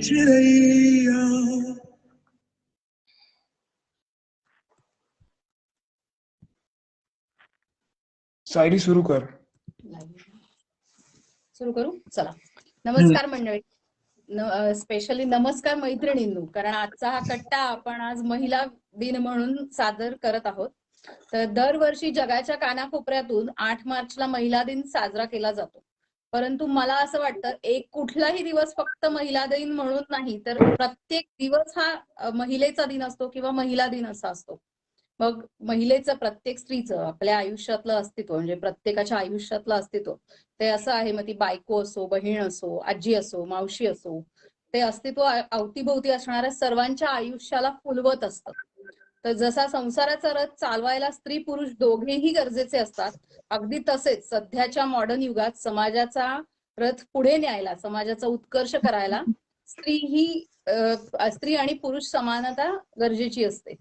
चिड़ैया। शायरी सुरू कर. सुरू करू. चला. नमस्कार मंडळी. स्पेशली नमस्कार मैत्रिणींनो, कारण आजचा हा कट्टा आपण आज महिला दिन म्हणून सादर करत आहोत. तर दरवर्षी जगाच्या कानाकोपऱ्यातून 8 मार्चला महिला दिन साजरा केला जातो. परंतु मला असं वाटतं एक कुठलाही दिवस फक्त महिला दिन म्हणून नाही, तर प्रत्येक दिवस हा महिलेचा दिन असतो किंवा महिला दिन असा असतो. मग महिलेचं, प्रत्येक स्त्रीचं आपल्या आयुष्यातलं अस्तित्व म्हणजे प्रत्येकाच्या आयुष्यातलं अस्तित्व ते असं आहे. मग ती बायको असो, बहीण असो, आजी असो, मावशी असो, ते अस्तित्व अवतीभोवती असणाऱ्या सर्वांच्या आयुष्याला फुलवत असतं. तर जसा संसाराचा रथ चालवायला स्त्री पुरुष दोघेही गरजेचे असतात, अगदी तसेच सध्याच्या मॉडर्न युगात समाजाचा रथ पुढे न्यायला, समाजाचा उत्कर्ष करायला स्त्री आणि पुरुष समानता गरजेची असते.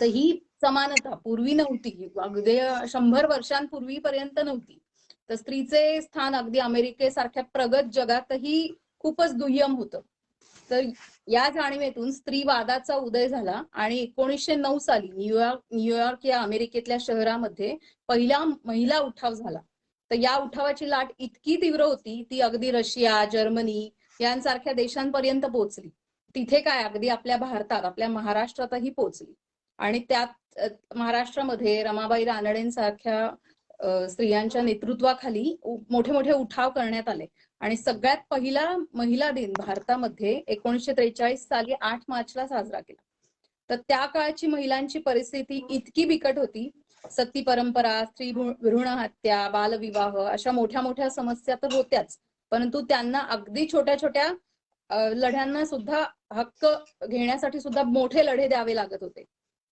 तर ही समानता पूर्वी नव्हती, अगदी 100 वर्षांपूर्वीपर्यंत नव्हती. तर स्त्रीचे स्थान अगदी अमेरिकेसारख्या प्रगत जगातही खूपच दुय्यम होतं. तर या जाणीवेतून स्त्रीवादाचा उदय झाला आणि 1909 साली न्यूयॉर्क या अमेरिकेतल्या शहरामध्ये पहिला महिला उठाव झाला. तर या उठावाची लाट इतकी तीव्र होती, ती अगदी रशिया, जर्मनी यांसारख्या देशांपर्यंत पोहोचली. तिथे काय, अगदी आपल्या भारतात, आपल्या महाराष्ट्रातही पोहोचली. आणि त्यात महाराष्ट्रामध्ये रमाबाई रानडेंसारख्या स्त्रियांच्या नेतृत्वाखाली मोठे मोठे उठाव करण्यात आले. आणि सगळ्यात पहिला महिला दिन भारतामध्ये 1943 साली 8 मार्चला साजरा केला. तर त्या काळची महिलांची परिस्थिती इतकी बिकट होती. सती परंपरा, स्त्री भ्रूण हत्या, बालविवाह अशा मोठ्या मोठ्या समस्या तर होत्याच, परंतु त्यांना अगदी छोट्या छोट्या लढ्यांना सुद्धा हक्क घेण्यासाठी सुद्धा मोठे लढे द्यावे लागत होते.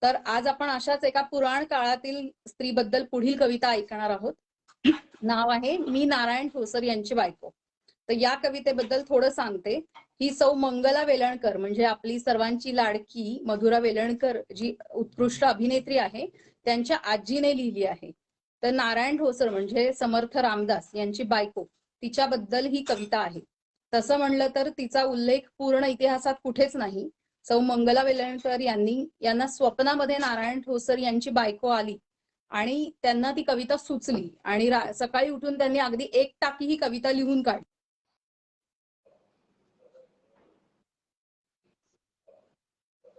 तर आज आपण अशाच एका पुराण काळातील स्त्रीबद्दल पुढील कविता ऐकणार आहोत. नाव आहे मी नारायण ठोसर यांची बायको. तर या कवितेबद्दल थोडं सांगते. ही सौ मंगला वेलणकर म्हणजे आपली सर्वांची लाडकी मधुरा वेलणकर जी उत्कृष्ट अभिनेत्री आहे, त्यांच्या आजीने लिहिली आहे. तर नारायण ठोसर म्हणजे समर्थ रामदास यांची बायको, तिच्याबद्दल ही कविता आहे. तसं म्हणलं तर तिचा उल्लेख पूर्ण इतिहासात कुठेच नाही. सौ मंगला वेलणकर यांना स्वप्नामध्ये नारायण ठोसर यांची बायको आली आणि त्यांना ती कविता सुचली आणि सकाळी उठून त्यांनी अगदी 1 टाकी ही कविता लिहून काढली.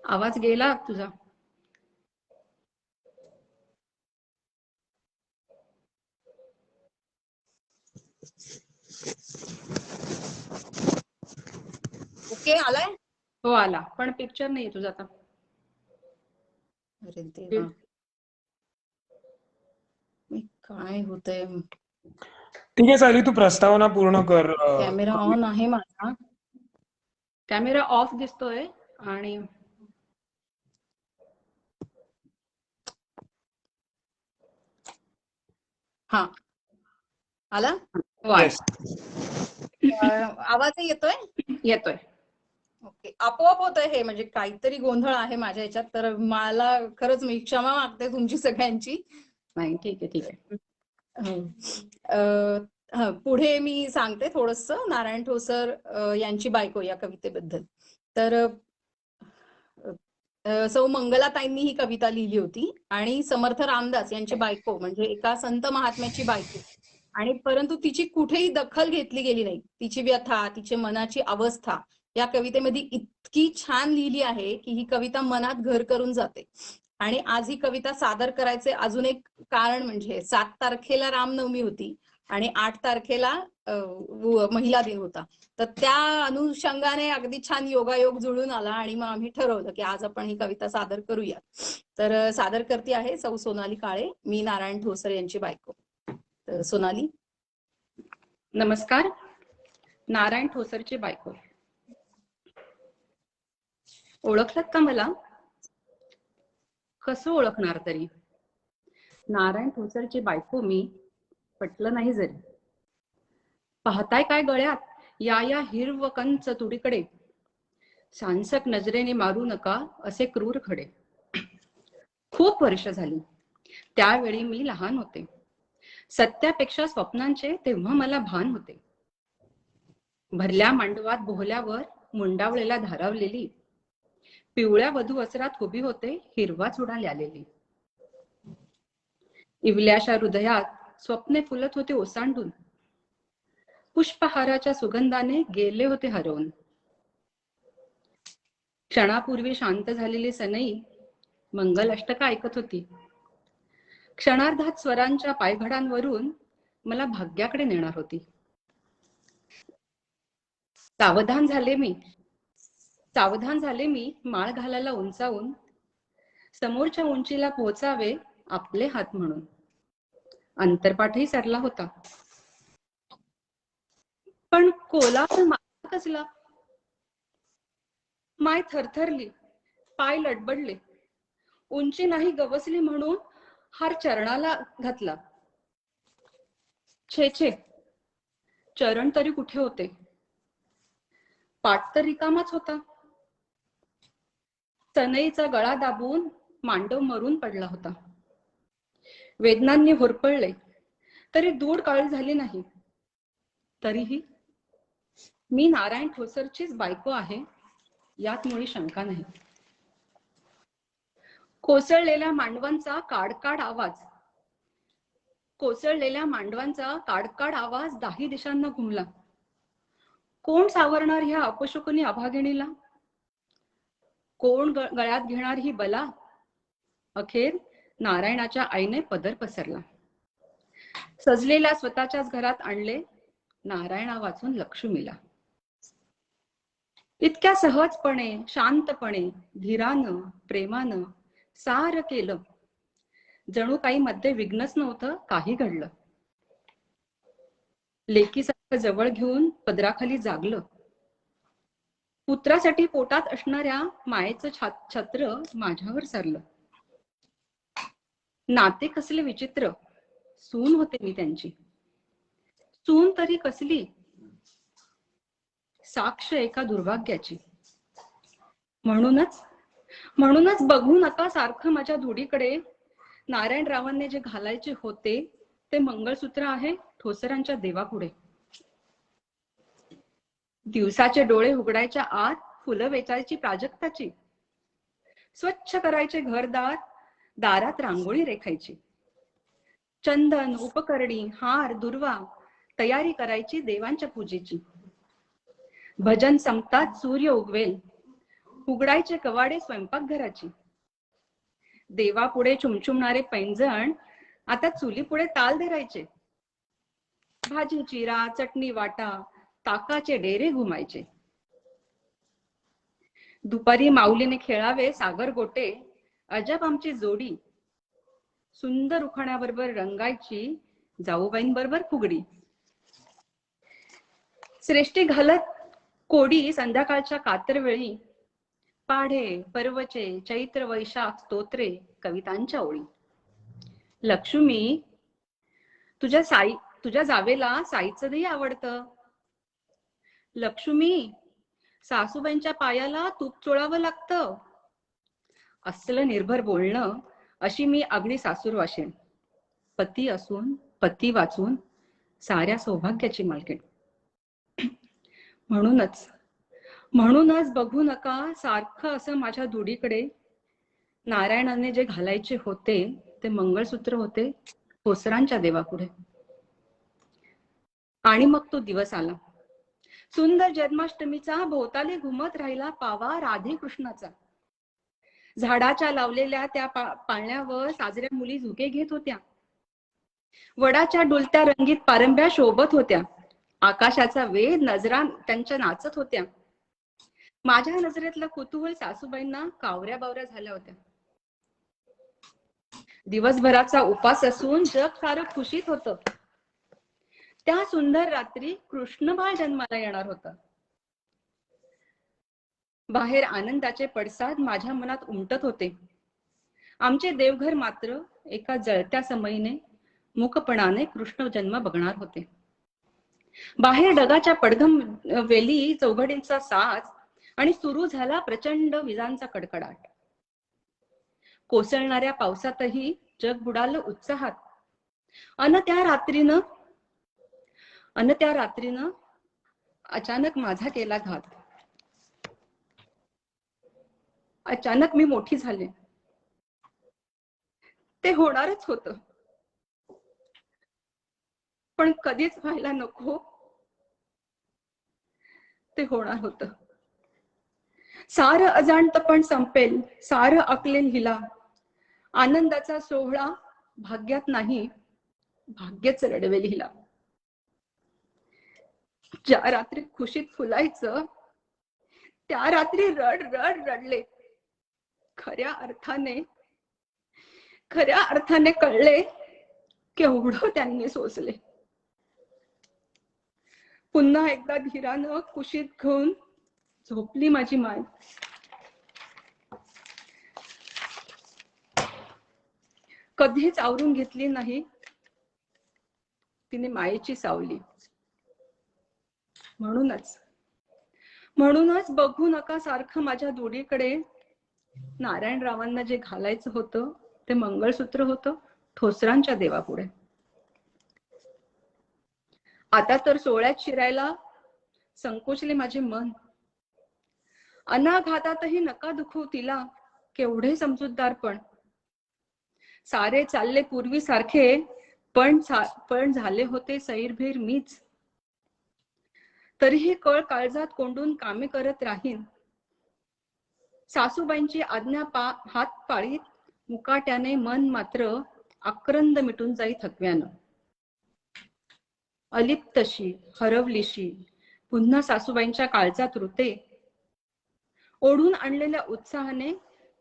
आवाज गेला तुझा. ओके, आलाय? हो आला, पण पिक्चर नाही तुझा आता. अरे देवा, काय होतंय. ठीक आहे सायली, तू प्रस्तावना पूर्ण कर. कॅमेरा ऑन आहे माझा. कॅमेरा ऑफ दिसतोय आणि हा आला. आवाज येतोय? येतोय. ओके, आपोआप होतंय हे, म्हणजे काहीतरी गोंधळ आहे माझ्या ह्याच्यात. तर मला खरंच मी क्षमा मागते तुमची सगळ्यांची. नाही, ठीक आहे ठीक आहे. पुढे मी सांगते थोडस नारायण ठोसर यांची बायको या कवितेबद्दल. तर सौ मंगलाताईंनी ही कविता लिहिली होती आणि समर्थ रामदास यांची बायको म्हणजे एका संत महात्म्याची बायको, आणि परंतु तिची कुठेही दखल घेतली गेली नाही. तिची व्यथा, तिची मनाची अवस्था या कवितेमध्ये इतकी छान लिहिली आहे की ही कविता मनात घर करून जाते. आणि आज ही कविता सादर करायचे अजून एक कारण म्हणजे 7 तारखेला रामनवमी होती आणि 8 तारखेला महिला दिन होता. तर त्या अनुषंगाने अगदी छान योगायोग जुळून आला आणि मग आम्ही ठरवलं की आज आपण ही कविता सादर करूया. तर सादर करते आहे सौ सोनाली काळे, मी नारायण ठोसर यांची बायको. तर सोनाली. नमस्कार. नारायण ठोसरची बायको. ओळखलात का मला? कसं ओळखणार तरी? नारायण ठोसरची बायको मी, पटलं नाही जरी. पाहताय काय गळ्यात या हिरव कंच तुडीकडे, सांसक नजरेने मारू नका असे क्रूर खडे. खूप वर्ष झाली, त्यावेळी मी लहान होते. सत्यापेक्षा स्वप्नांचे तेव्हा मला भान होते. भरल्या मांडवात बोहल्यावर मुंडावळेला धारावलेली, पिवळ्या वधू वस्त्रात उभी होते हिरवा चुडा ल्यालेली. इवल्याशा हृदयात स्वप्ने फुलत होते ओसांडून, पुष्पहाराच्या सुगंधाने गेले होते हरवून. क्षणापूर्वी शांत झालेली सनई मंगल अष्टक ऐकत होती. क्षणार्धात स्वरांच्या पायघडांवरून मला भाग्याकडे नेणार होती. सावधान झाले मी माळ घालायला उंचावून, समोरच्या उंचीला पोहोचावे आपले हात म्हणून. अंतरपाठही सरला होता, पण कोलाहल माग कसला. माय थरथरली, पाय लडबडले. उंची नाही गवसली म्हणून हार चरणाला घातला. छे छे, चरण तरी कुठे होते, पाठ तर रिकामाच होता. सनईचा गळा दाबून मांडव मरून पडला होता. वेदनांनी होरपळले तरी दूर काळी झाली नाही. तरीही मी नारायण ठोसरचीच बायको आहे यात मुळी शंका नाही. कोसळलेल्या मांडवांचा काडकाड आवाज दाही दिशांना घुमला. कोण सावरणार ह्या अपशकुनी अभागिणीला, कोण गळ्यात घेणार ही बला. अखेर नारायणाच्या आईने पदर पसरला. सजलेल्या स्वतःच्याच घरात आणले नारायणा वाचून लक्ष्मीला. इतक्या सहजपणे, शांतपणे, धीरानं, प्रेमानं सार केलं, जणू काही मध्ये विघ्नच नव्हतं काही घडलं. लेकीसारखं जवळ घेऊन पदराखाली जागलं. पुत्रासाठी पोटात असणाऱ्या मायेचं छत्र माझ्यावर सरलं. नाते कसले विचित्र, सून होते मी त्यांची. सून तरी कसली, साक्ष एका दुर्भाग्याची. म्हणूनच बघू नका सारखं माझ्या धुडीकडे. नारायणरावांनी जे घालायचे होते ते मंगळसूत्र आहे ठोसरांच्या देवापुढे. दिवसाचे डोळे उघडायच्या आत फुलं वेचायची प्राजक्ताची. स्वच्छ करायचे घरदार, दारात रांगोळी रेखायची. चंदन, उपकरणी, हार, दुर्वा तयारी करायची देवांच्या पूजेची. भजन संपतात सूर्य उगवेल, उघडायचे कवाडे स्वयंपाकघराची. देवापुढे चुमचुमणारे पैंजण आता चुलीपुढे ताल धरायचे. भाजी चिरा, चटणी वाटा, ताकाचे डेरे घुमायचे. दुपारी माऊलीने खेळावे सागर गोटे, अजब आमची जोडी. सुंदर उखाण्याबरोबर रंगायची जाऊबाईंबरोबर फुगडी. श्रेष्ठी घालत कोडी संध्याकाळच्या कातरवेळी. पाढे, पर्वचे, चैत्र वैशाख स्तोत्रे, कवितांच्या ओळी. लक्ष्मी, तुझ्या जावेला साईचं दही आवडतं. लक्ष्मी, सासूबाईंच्या पायाला तूप चोळावं लागतं. असलं निर्भर बोलणं अशी मी अगदी सासूर वाशेन. पती असून पती वाचून साऱ्या सौभाग्याची मालकीण. म्हणूनच बघू नका सारखं असं माझ्या धुडीकडे. नारायणाने जे घालायचे होते ते मंगळसूत्र होते ठोसरांच्या देवापुढे. आणि मग तो दिवस आला. सुंदर जन्माष्टमीचा भोवताली घुमत राहिला पावा राधे कृष्णाचा. झाडाच्या लावलेल्या त्या पाळण्यावर साजऱ्या मुली झुके घेत होत्या. वडाच्या डुलत्या रंगीत पारंब्या शोभत होत्या. आकाशाचा वेध नजरा त्यांच्या नाचत होत्या. माझ्या नजरेतलं कुतूहल सासूबाईंना कावऱ्या बावऱ्या झाल्या होत्या. दिवसभराचा उपास असून जग सारं खुशीत होतं. त्या सुंदर रात्री कृष्णबाळ जन्माला येणार होता. बाहेर आनंदाचे पडसाद माझ्या मनात उमटत होते. आमचे देवघर मात्र एका जळत्या समयीने मूकपणाने कृष्ण जन्म बघणार होते. बाहेर ढगाच्या पडघम वेली चौघडींचा साज आणि सुरू झाला प्रचंड विजांचा कडकडाट. कोसळणाऱ्या पावसातही जग बुडालं उत्साहात. अन त्या रात्रीनं अचानक माझा केला घात. अचानक मी मोठी झाले. ते होणारच होतं, पण कधीच व्हायला नको ते होणार होतं. सारं अजाणतपण संपेल, सारं आकलेल हिला. आनंदाचा सोहळा भाग्यात नाही, भाग्यच रडवेल हिला. ज्या रात्री खुशीत फुलायचं त्या रात्री रड रड रडले. खऱ्या अर्थाने कळले केवढं त्यांनी सोसले. पुन्हा एकदा धीरानं कुशीत घेऊन झोपली माझी माय. कधीच आवरून घेतली नाही तिने मायेची सावली. म्हणूनच बघू नका सारखं माझ्या दोडीकडे. नारायणरावांना जे घालायचं होतं ते मंगळसूत्र होतं ठोसरांच्या देवापुढे. आता तर सोहळ्यात शिरायला संकोचले माझे मन. अनाघातातही नका दुखू तिला, केवढे समजूतदारपण. सारे चालले पूर्वी सारखे, पण झाले होते सैरभैर मीच. तरीही कळ काळजात कोंडून कामे करत राहीन. सासूबाईंची आज्ञा हात पाळीत मुकाट्याने मन मात्र आक्रंद मिटून जाई थकव्यानं. अलिप्तशी हरवलीशी पुन्हा सासूबाईंच्या काळजात रुते. ओढून आणलेल्या उत्साहाने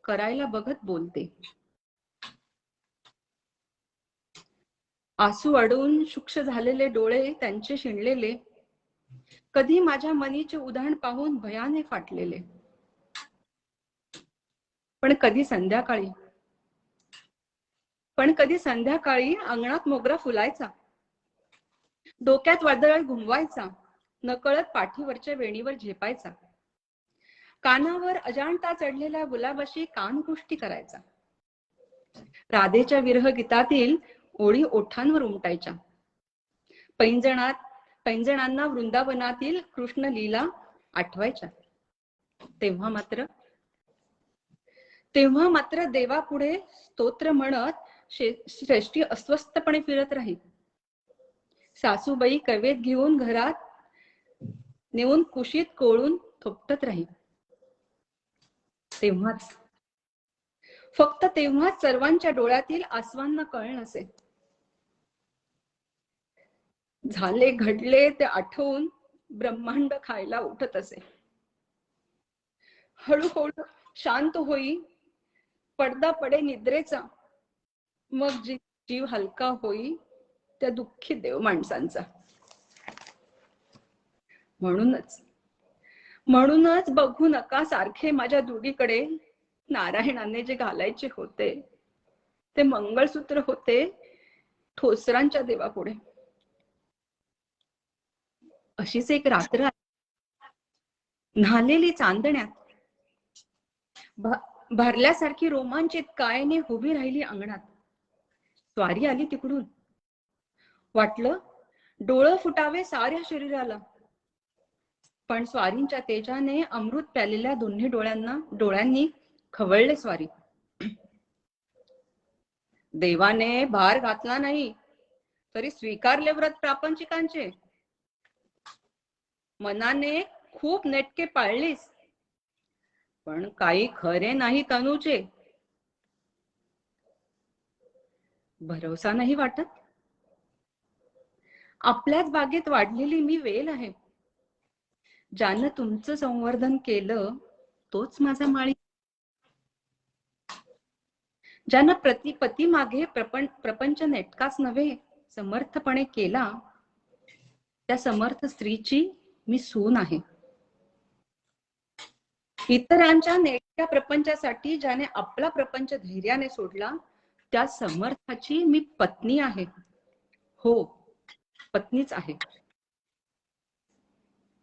करायला बघत बोलते. आसू अडवून शुक्ष झालेले डोळे त्यांचे शिणलेले, कधी माझ्या मनीचे उधाण पाहून भयाने फाटलेले. पण कधी संध्याकाळी अंगणात मोगरा फुलायचा, डोक्यात वादळ घुमवायचा, नकळत पाठीवरच्या वेणीवर झेपायचा. कानावर अजाणता चढलेल्या गुलाबाशी कानकुष्टी करायचा. राधेच्या विरह गीतातील ओळी ओठांवर उमटायच्या. पैंजणांना वृंदावनातील कृष्ण लीला आठवायच्या. तेव्हा मात्र देवापुढे स्तोत्र म्हणत श्रेष्ठी अस्वस्थपणे फिरत राही. सासूबाई कवेत घेऊन घरात नेऊन कुशीत कोळून थोपटत राही. फक्त तेव्हाच सर्वांच्या डोळ्यातील आसवांना कळ नसे. झाले घडले ते आठवून ब्रह्मांड खायला उठत असे. हळूहळू शांत होई पडदा पडे निद्रेचा, मग जीव हलका होई त्या दुःखी देव माणसांचा. म्हणूनच बघू नका सारखे माझ्या दुडीकडे. नारायणाने जे घालायचे होते ते मंगळसूत्र होते ठोसरांच्या देवापुढे. अशीच एक रात्र न्हालेली चांदण्यात भरल्यासारखी रोमांचित कायने उभी राहिली अंगणात. स्वारी आली तिकडून. वाटलं डोळं फुटावे साऱ्या शरीराला, पण स्वारींच्या तेजाने अमृत प्यालेल्या दोन्ही डोळ्यांनी खवळले स्वारी. देवाने भार घातला नाही तरी स्वीकारले व्रत प्रापंचिकांचे. मनाने खूप नेटके पाळलीस, पण काही खरे नाही तनूचे. भरोसा नाही वाटत? आपल्याच बागेत वाढलेली मी वेल आहे. ज्यानं तुमचं संवर्धन केलं तोच माझा माळी. ज्यानं पती मागे प्रपंच नेटकाच नव्हे समर्थपणे केला, त्या समर्थ स्त्रीची मी सून आहे. इतरांच्या नेटक्या प्रपंचासाठी ज्याने आपला प्रपंच धैर्याने सोडला, त्या समर्थाची मी पत्नी आहे. हो, पत्नीच आहे.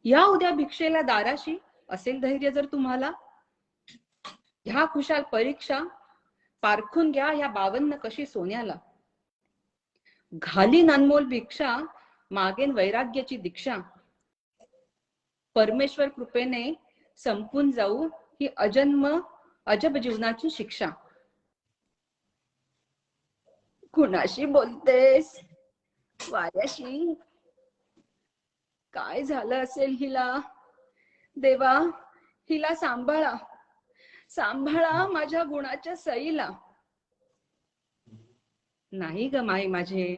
या उद्या भिक्षेला दाराशी, असेल धैर्य जर तुम्हाला. ह्या खुशाल परीक्षा पारखून घ्या ह्या 52 कशी सोन्याला. घालीन अनमोल भिक्षा, मागेन वैराग्याची दीक्षा. परमेश्वर कृपेने संपून जाऊ ही अजन्म अजब जीवनाची शिक्षा. कुणाशी बोलतेस? वाऱ्याशी? काय झालं असेल हिला? देवा, हिला सांभाळा, सांभाळा माझ्या गुणाच्या सईला. नाही ग माई माझे,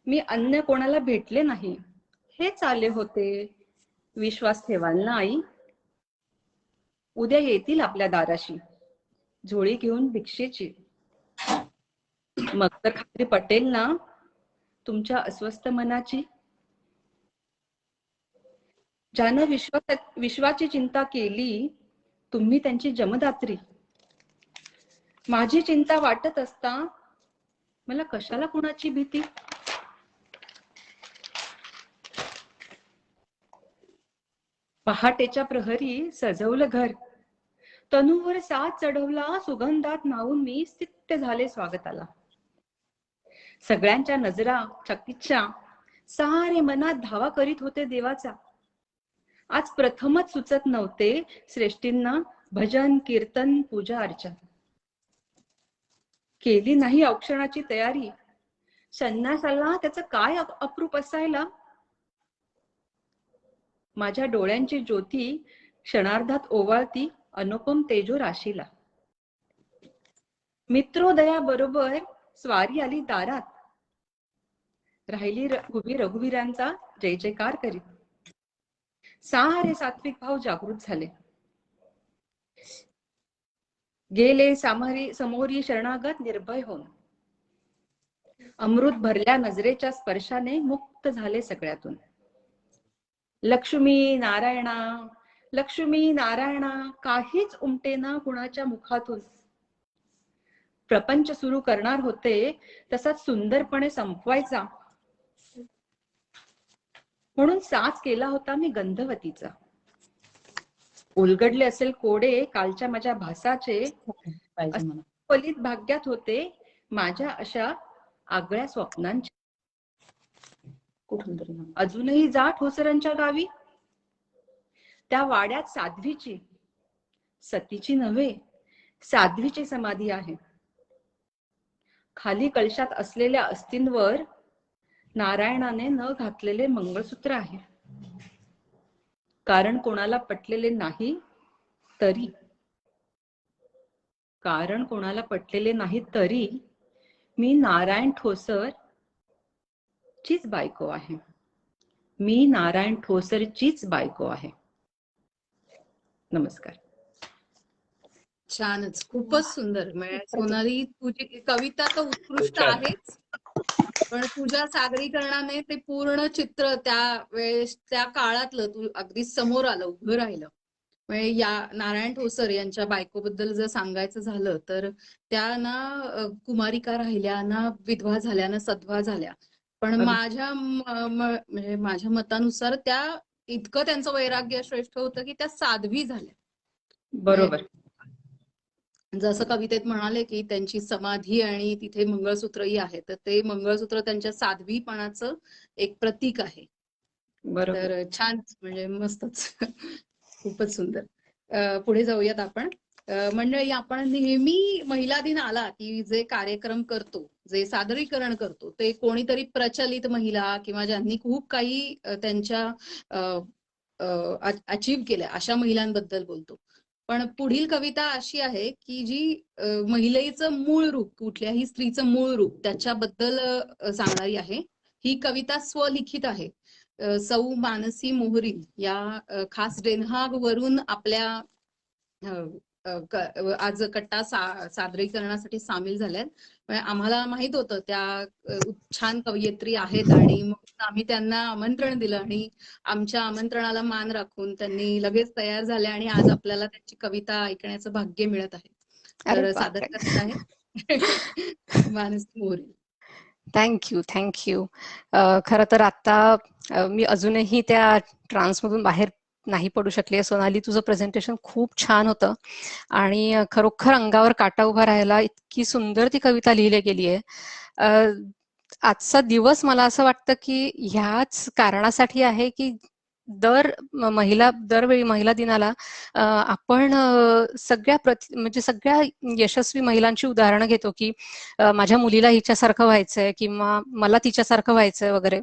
मी अन्य कोणाला भेटले नाही, हेच आले होते. विश्वास ठेवाल ना आई? उद्या येतील आपल्या दाराशी झोळी घेऊन भिक्षेची. मग तर खात्री पटेल ना तुमच्या अस्वस्थ मनाची? ज्यानं विश्वाची चिंता केली, तुम्ही त्यांची जमदात्री. माझी चिंता वाटत असता मला कशाला कुणाची भीती? पहाटेच्या प्रहरी सजवलं घर, तनूवर साथ चढवला, सुगंधात न्हाऊन मी स्थित्य झाले स्वागताला. सगळ्यांच्या नजरा चकितच्या, सारे मनात धावा करीत होते देवाचा. आज प्रथमच सुचत नव्हते श्रेष्ठींना भजन कीर्तन पूजा अर्चा. केली नाही औक्षणाची तयारी, संन्यासाला त्याचं काय अप्रूप असायला. माझ्या डोळ्यांची ज्योती क्षणार्धात ओवाळती अनुपम तेजो राशीला. मित्रोदया बरोबर स्वारी आली दारात, राहिली उभी रघुवीरांचा जय जयकार करीत. सारे सात्विक भाव जागृत झाले. गेले समोरी शरणागत निर्भय होऊन. अमृत भरल्या नजरेच्या स्पर्शाने मुक्त झाले सगळ्यातून. लक्ष्मी नारायणा, लक्ष्मी नारायणा, काहीच उमटेना कुणाच्या मुखातून. प्रपंच सुरू करणार होते तसाच सुंदरपणे संपवायचा, म्हणून साच केला होता मी गंधवतीचा. उलगडले असेल कोडे कालच्या माझ्या भासाचे, फलित भाग्यात होते माझ्या अशा आगळ्या स्वप्नांचे. कुठून तरी अजूनही जा ठोसरांच्या गावी, त्या वाड्यात साध्वीची, सतीची नव्हे साध्वीची समाधी आहे. खाली कळशात असलेल्या अस्थींवर नारायणाने न घातलेले मंगळसूत्र आहे. कारण कोणाला पटलेले नाही तरी, कारण कोणाला पटलेले नाही तरी मी नारायण ठोसर चीच बायको आहे. मी नारायण ठोसरचीच बायको आहे. नमस्कार. छानच, खूपच सुंदर. म्हणजे सोनाली, तुझी कविता तर उत्कृष्ट आहेच, पण तुझ्या सादरीकरणाने ते पूर्ण चित्र त्या वेळेस त्या काळातलं तू अगदी समोर आलं, उभं राहिलं. म्हणजे या नारायण ठोसर यांच्या बायकोबद्दल जर सांगायचं झालं तर त्या ना कुमारिका राहिल्या, ना विधवा झाल्या, ना सधवा झाल्या. पण म्हणजे माझ्या मतानुसार त्या इतकं त्यांचं वैराग्य श्रेष्ठ होतं की त्या साध्वी झाल्या. बरोबर. जसं कवितेत म्हणाले की त्यांची समाधी आणि तिथे मंगळसूत्रही आहे, तर ते मंगळसूत्र त्यांच्या साध्वीपणाचं एक प्रतीक आहे. तर छान, म्हणजे मस्तच. खूपच सुंदर. पुढे जाऊयात आपण. मंडळी, आपण नेहमी महिला दिन आला की जे कार्यक्रम करतो, जे सादरीकरण करतो, ते कोणीतरी प्रचलित महिला किंवा ज्यांनी खूप काही त्यांच्या अचीव्ह केल्या अशा महिलांबद्दल बोलतो. पण पुढील कविता अशी आहे की जी महिलेचं मूळ रूप, कुठल्याही स्त्रीचं मूळ रूप त्याच्याबद्दल सांगणारी आहे. ही कविता स्वलिखित आहे. सौ मानसी मोहरी या खास डेन्हाग वरून आपल्या आज कट्टा सादरीकरणासाठी सामील झाल्यात. आम्हाला माहित होतं त्या छान कवयित्री आहेत आणि मग आम्ही त्यांना आमंत्रण दिलं आणि आमच्या आमंत्रणाला मान राखून त्यांनी लगेच तयार झाल्या आणि आज आपल्याला त्यांची कविता ऐकण्याचं भाग्य मिळत आहे. तर सादर करत आहे मानसी मोहरी. थँक्यू. खरं तर आता मी अजूनही त्या ट्रान्समधून बाहेर नाही पडू शकले. सोनाली, तुझं प्रेझेंटेशन खूप छान होतं आणि खरोखर अंगावर काटा उभा राहायला इतकी सुंदर ती कविता लिहिली गेली आहे. आजचा दिवस मला असं वाटतं की ह्याच कारणासाठी आहे की दरवेळी महिला दिनाला आपण म्हणजे सगळ्या यशस्वी महिलांची उदाहरणं घेतो की माझ्या मुलीला हिच्यासारखं व्हायचंय किंवा मला तिच्यासारखं व्हायचंय वगैरे.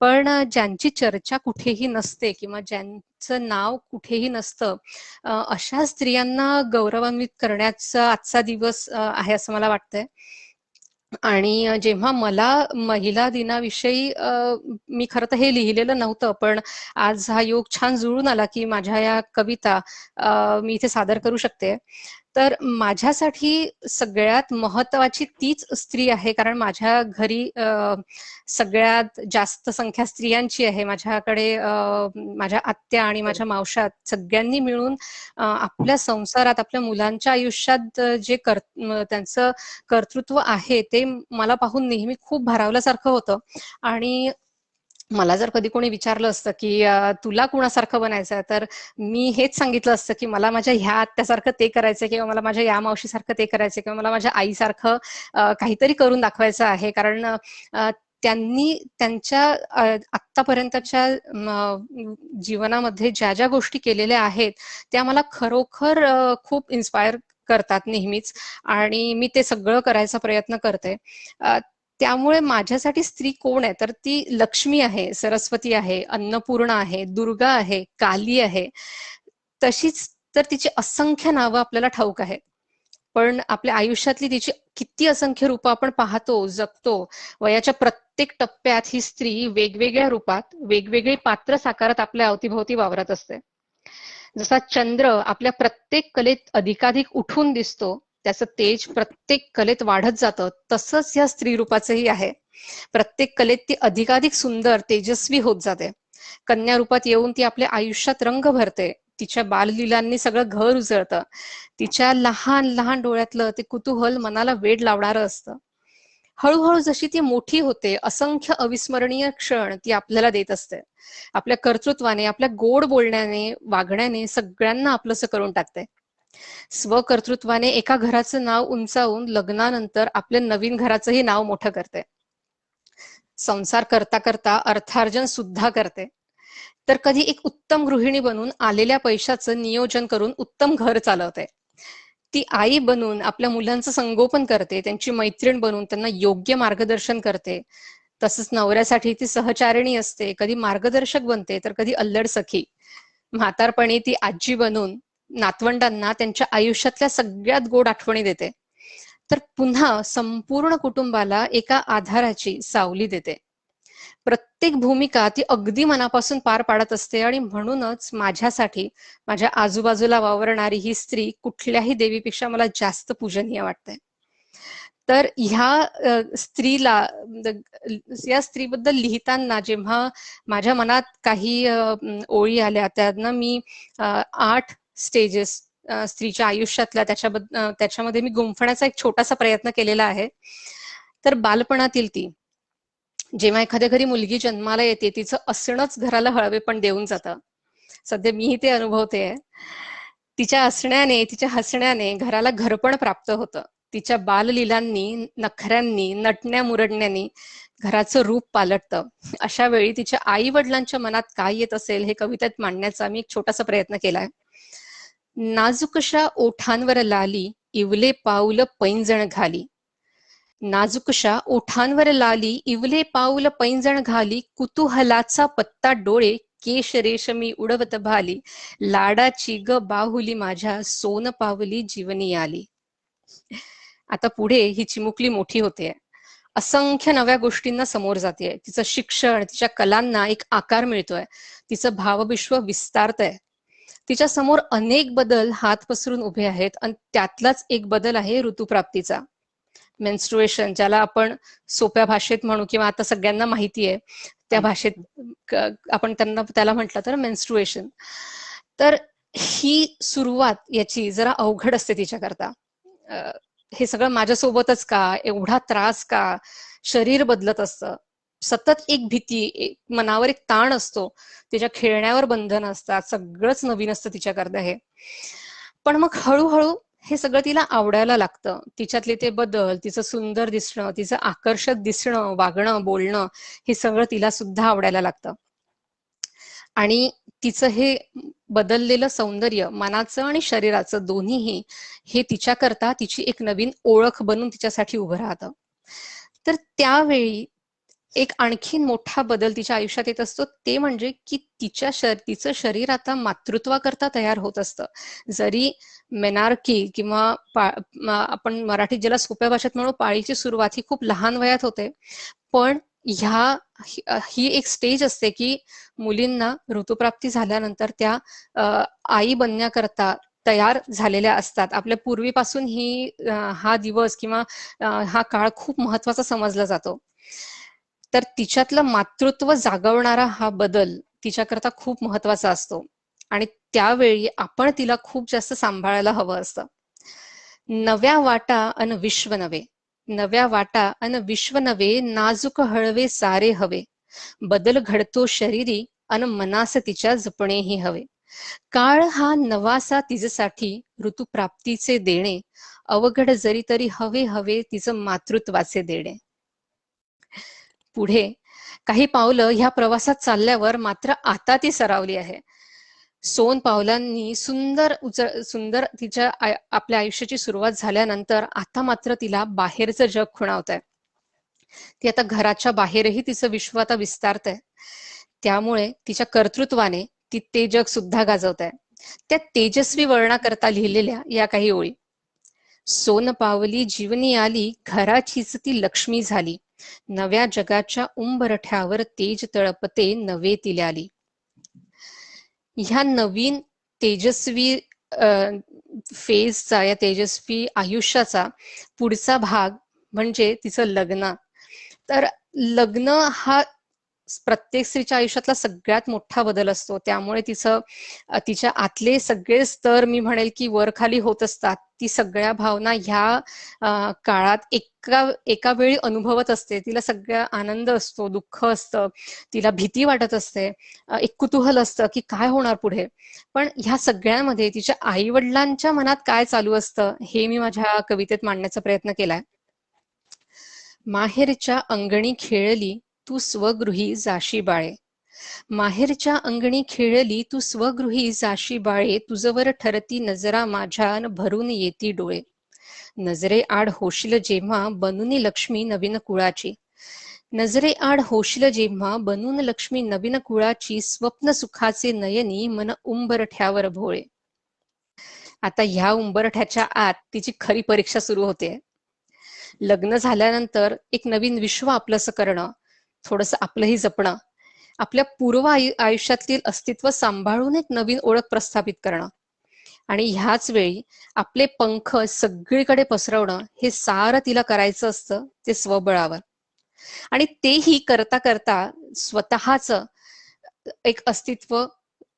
पण ज्यांची चर्चा कुठेही नसते किंवा ज्यांचं नाव कुठेही नसतं, अशा स्त्रियांना गौरवान्वित करण्याचा आजचा दिवस आहे असं मला वाटतंय. आणि जेव्हा मला महिला दिनाविषयी मी खरं तर हे लिहिलेलं नव्हतं, पण आज हा योग छान जुळून आला की माझ्या या कविता मी इथे सादर करू शकते. तर माझ्यासाठी सगळ्यात महत्वाची तीच स्त्री आहे, कारण माझ्या घरी सगळ्यात जास्त संख्या स्त्रियांची आहे. माझ्याकडे माझ्या आत्या आणि माझ्या मावशात सगळ्यांनी मिळून आपल्या संसारात, आपल्या मुलांच्या आयुष्यात जे त्यांचं कर्तृत्व आहे ते मला पाहून नेहमी खूप भारावल्यासारखं होतं. आणि मला जर कधी कोणी विचारलं असतं की तुला कुणासारखं बनायचं आहे, तर मी हेच सांगितलं असतं की मला माझ्या ह्या आत्यासारखं ते करायचंय, किंवा मला माझ्या या मावशीसारखं ते करायचंय, किंवा मला माझ्या आईसारखं काहीतरी करून दाखवायचं आहे. कारण त्यांनी त्यांच्या आत्तापर्यंतच्या जीवनामध्ये ज्या ज्या गोष्टी केलेल्या आहेत त्या मला खरोखर खूप इन्स्पायर करतात नेहमीच, आणि मी ते सगळं करायचा प्रयत्न करते. त्यामुळे माझ्यासाठी स्त्री कोण आहे, तर ती लक्ष्मी आहे, सरस्वती आहे, अन्नपूर्णा आहे, दुर्गा आहे, काली आहे. तशीच तर तिची असंख्य नावं आपल्याला ठाऊक आहेत, पण आपल्या आयुष्यातली तिची किती असंख्य रूपं आपण पाहतो, जगतो. वयाच्या प्रत्येक टप्प्यात ही स्त्री वेगवेगळ्या रूपात वेगवेगळी पात्र साकारत आपल्या अवतीभोवती वावरत असते. जसा चंद्र आपल्या प्रत्येक कलेत अधिकाधिक उठून दिसतो, त्याचं तेज प्रत्येक कलेत वाढत जातं, तसंच या स्त्री रूपाचंही आहे. प्रत्येक कलेत ती अधिकाधिक सुंदर, तेजस्वी होत जाते. कन्या रूपात येऊन ती आपल्या आयुष्यात रंग भरते. तिच्या बाललीलांनी सगळं घर उजळतं. तिच्या लहान लहान डोळ्यातलं ते कुतूहल मनाला वेड लावणारं असतं. हळूहळू जशी ती मोठी होते, असंख्य अविस्मरणीय क्षण ती आपल्याला देत असते. आपल्या कर्तृत्वाने, आपल्या गोड बोलण्याने, वागण्याने सगळ्यांना आपलंसं करून टाकते. स्वकर्तृत्वाने एका घराचं नाव उंचावून लग्नानंतर आपल्या नवीन घराचंही नाव मोठं करते. संसार करता करता अर्थार्जन सुद्धा करते. तर कधी एक उत्तम गृहिणी बनून आलेल्या पैशाचं नियोजन करून उत्तम घर चालवते. ती आई बनून आपल्या मुलांचं संगोपन करते, त्यांची मैत्रीण बनून त्यांना योग्य मार्गदर्शन करते. तसंच नवऱ्यासाठी ती सहचारिणी असते, कधी मार्गदर्शक बनते तर कधी अल्लड सखी. म्हातारपणी ती आजी बनून नातवंडांना त्यांच्या आयुष्यातल्या सगळ्यात गोड आठवणी देते. तर पुन्हा संपूर्ण कुटुंबाला एका आधाराची सावली देते. प्रत्येक भूमिका ती अगदी मनापासून पार पाडत असते, आणि म्हणूनच माझ्यासाठी माझ्या आजूबाजूला वावरणारी ही स्त्री कुठल्याही देवीपेक्षा मला जास्त पूजनीय वाटते. तर या स्त्रीबद्दल लिहिताना जेव्हा माझ्या मनात काही ओळी आल्या, त्यांना मी 8 स्टेजेस स्त्रीच्या आयुष्यातल्या त्याच्यामध्ये मी गुंफण्याचा एक छोटासा प्रयत्न केलेला आहे. तर बालपणातील ती, जेव्हा एखाद्या घरी मुलगी जन्माला येते, तिचं असणंच घराला हळवेपण देऊन जातं. सध्या मीही ते अनुभवते. तिच्या असण्याने, तिच्या हसण्याने घराला घरपण प्राप्त होतं. तिच्या बाललीलांनी, नखऱ्यांनी, नटण्या मुरडण्यानी घराचं रूप पालटतं. अशा वेळी तिच्या आई वडिलांच्या मनात काय येत असेल हे कवितेत मांडण्याचा मी एक छोटासा प्रयत्न केलाय. नाजूकशा ओठांवर लाली, इवले पाऊल पैंजण घाली. नाजूकशा ओठांवर लाली, इवले पाऊल पैंजण घाली. कुतूहलाचा पत्ता डोळे, केश रेशमी उडवत भाली. लाडाची ग बाहुली माझ्या, सोन पावली जीवनी आली. आता पुढे ही चिमुकली मोठी होते, असंख्य नव्या गोष्टींना समोर जाते. तिचं शिक्षण, तिच्या कलांना एक आकार मिळतोय, तिचं भावविश्व विस्तारतंय. तिच्या समोर अनेक बदल हात पसरून उभे आहेत, आणि त्यातलाच एक बदल आहे ऋतुप्राप्तीचा. मेन्स्ट्रुएशन, ज्याला आपण सोप्या भाषेत म्हणू किंवा आता सगळ्यांना माहिती आहे त्या भाषेत आपण त्याला म्हटलं तर मेन्स्ट्रुएशन. तर ही सुरुवात याची जरा अवघड असते तिच्याकरता. हे सगळं माझ्यासोबतच का, एवढा त्रास का, शरीर बदलत असतं, सतत एक भीती, मनावर एक ताण असतो, तिच्या खेळण्यावर बंधन असतात, सगळंच नवीन असतं तिच्याकरता हे. पण मग हळूहळू हे सगळं तिला आवडायला लागतं. तिच्यातले ते बदल, तिचं सुंदर दिसणं, तिचं आकर्षक दिसणं, वागणं, बोलणं, हे सगळं तिला सुद्धा आवडायला लागतं. आणि तिचं हे बदललेलं सौंदर्य मनाचं आणि शरीराचं दोन्हीही हे तिच्याकरता तिची एक नवीन ओळख बनून तिच्यासाठी उभं राहतं. तर त्यावेळी एक आणखीन मोठा बदल तिच्या आयुष्यात येत असतो, ते म्हणजे की तिचं शरीर आता मातृत्वाकरता तयार होत असतं. जरी मेनार्की किंवा आपण मराठीत ज्याला सोप्या भाषेत म्हणू पाळीची सुरुवात ही खूप लहान वयात होते, पण ही एक स्टेज असते की मुलींना ऋतुप्राप्ती झाल्यानंतर त्या आई बनण्याकरता तयार झालेल्या असतात. आपल्या पूर्वीपासून हा दिवस किंवा हा काळ खूप महत्वाचा समजला जातो. तर तिच्यातलं मातृत्व जागवणारा हा बदल तिच्याकरता खूप महत्वाचा असतो आणि त्यावेळी आपण तिला खूप जास्त सांभाळायला हवं असतं. नव्या वाटा अन विश्व नवे, नव्या वाटा अन विश्व नवे, नाजूक हळवे सारे हवे, बदल घडतो शरीरी अन मनास तिच्या जपणेही हवे. काळ हा नवासा तिच्यासाठी ऋतुप्राप्तीचे देणे, अवघड जरी तरी हवे हवे तिचं मातृत्वाचे देणे. पुढे काही पावलं ह्या प्रवासात चालल्यावर मात्र आता ती सरावली आहे. सोन पावलांनी सुंदर तिच्या आपल्या आयुष्याची सुरुवात झाल्यानंतर आता मात्र तिला बाहेरचं जग खुणावतंय. ती आता घराच्या बाहेरही तिचं विश्व आता विस्तारतंय. त्यामुळे तिच्या कर्तृत्वाने ती ते जग सुद्धा गाजवत आहे. त्या तेजस्वी वर्णाकरता लिहिलेल्या या काही ओळी. सोन पावली जीवनी आली, घराचीच ती लक्ष्मी झाली, नव्या जगाच्या उंबरठ्यावर तेज तळपते नवे तिला आली. ह्या नवीन तेजस्वी फेजचा, या तेजस्वी आयुष्याचा पुढचा भाग म्हणजे तिचं लग्न. तर लग्न हा प्रत्येक स्त्रीच्या आयुष्यातला सगळ्यात मोठा बदल असतो. त्यामुळे तिच्या आतले सगळे स्तर मी म्हणेल की वर खाली होत असतात. ती सगळ्या भावना ह्या काळात एका वेळी अनुभवत असते. तिला सगळा आनंद असतो, दुःख असतं, तिला भीती वाटत असते, एक कुतूहल असतं की काय होणार पुढे. पण ह्या सगळ्यामध्ये तिच्या आई वडिलांच्या मनात काय चालू असतं हे मी माझ्या कवितेत मांडण्याचा प्रयत्न केलाय. माहेरच्या अंगणी खेळली तू स्वगृही जाशी बाळे, माहेरच्या अंगणी खेळली तू स्वगृही जाशी बाळे, तुझवर ठरती नजरा माझ्या भरून येती डोळे, नजरे आड होशील जेव्हा बनून लक्ष्मी नवीन कुळाची, नजरे आड होशील जेव्हा बनून लक्ष्मी नवीन कुळाची, स्वप्न सुखाचे नयनी मन उंबरठ्यावर भोळे. आता ह्या उंबरठ्याच्या आत तिची खरी परीक्षा सुरू होते. लग्न झाल्यानंतर एक नवीन विश्व आपलंसं करणं, थोडंसं आपलंही जपणं, आपल्या पूर्व आयुष्यातील अस्तित्व सांभाळून एक नवीन ओळख प्रस्थापित करणं आणि ह्याच वेळी आपले पंख सगळीकडे पसरवणं, हे सारं तिला करायचं असतं ते स्वबळावर. आणि तेही करता करता स्वतःच एक अस्तित्व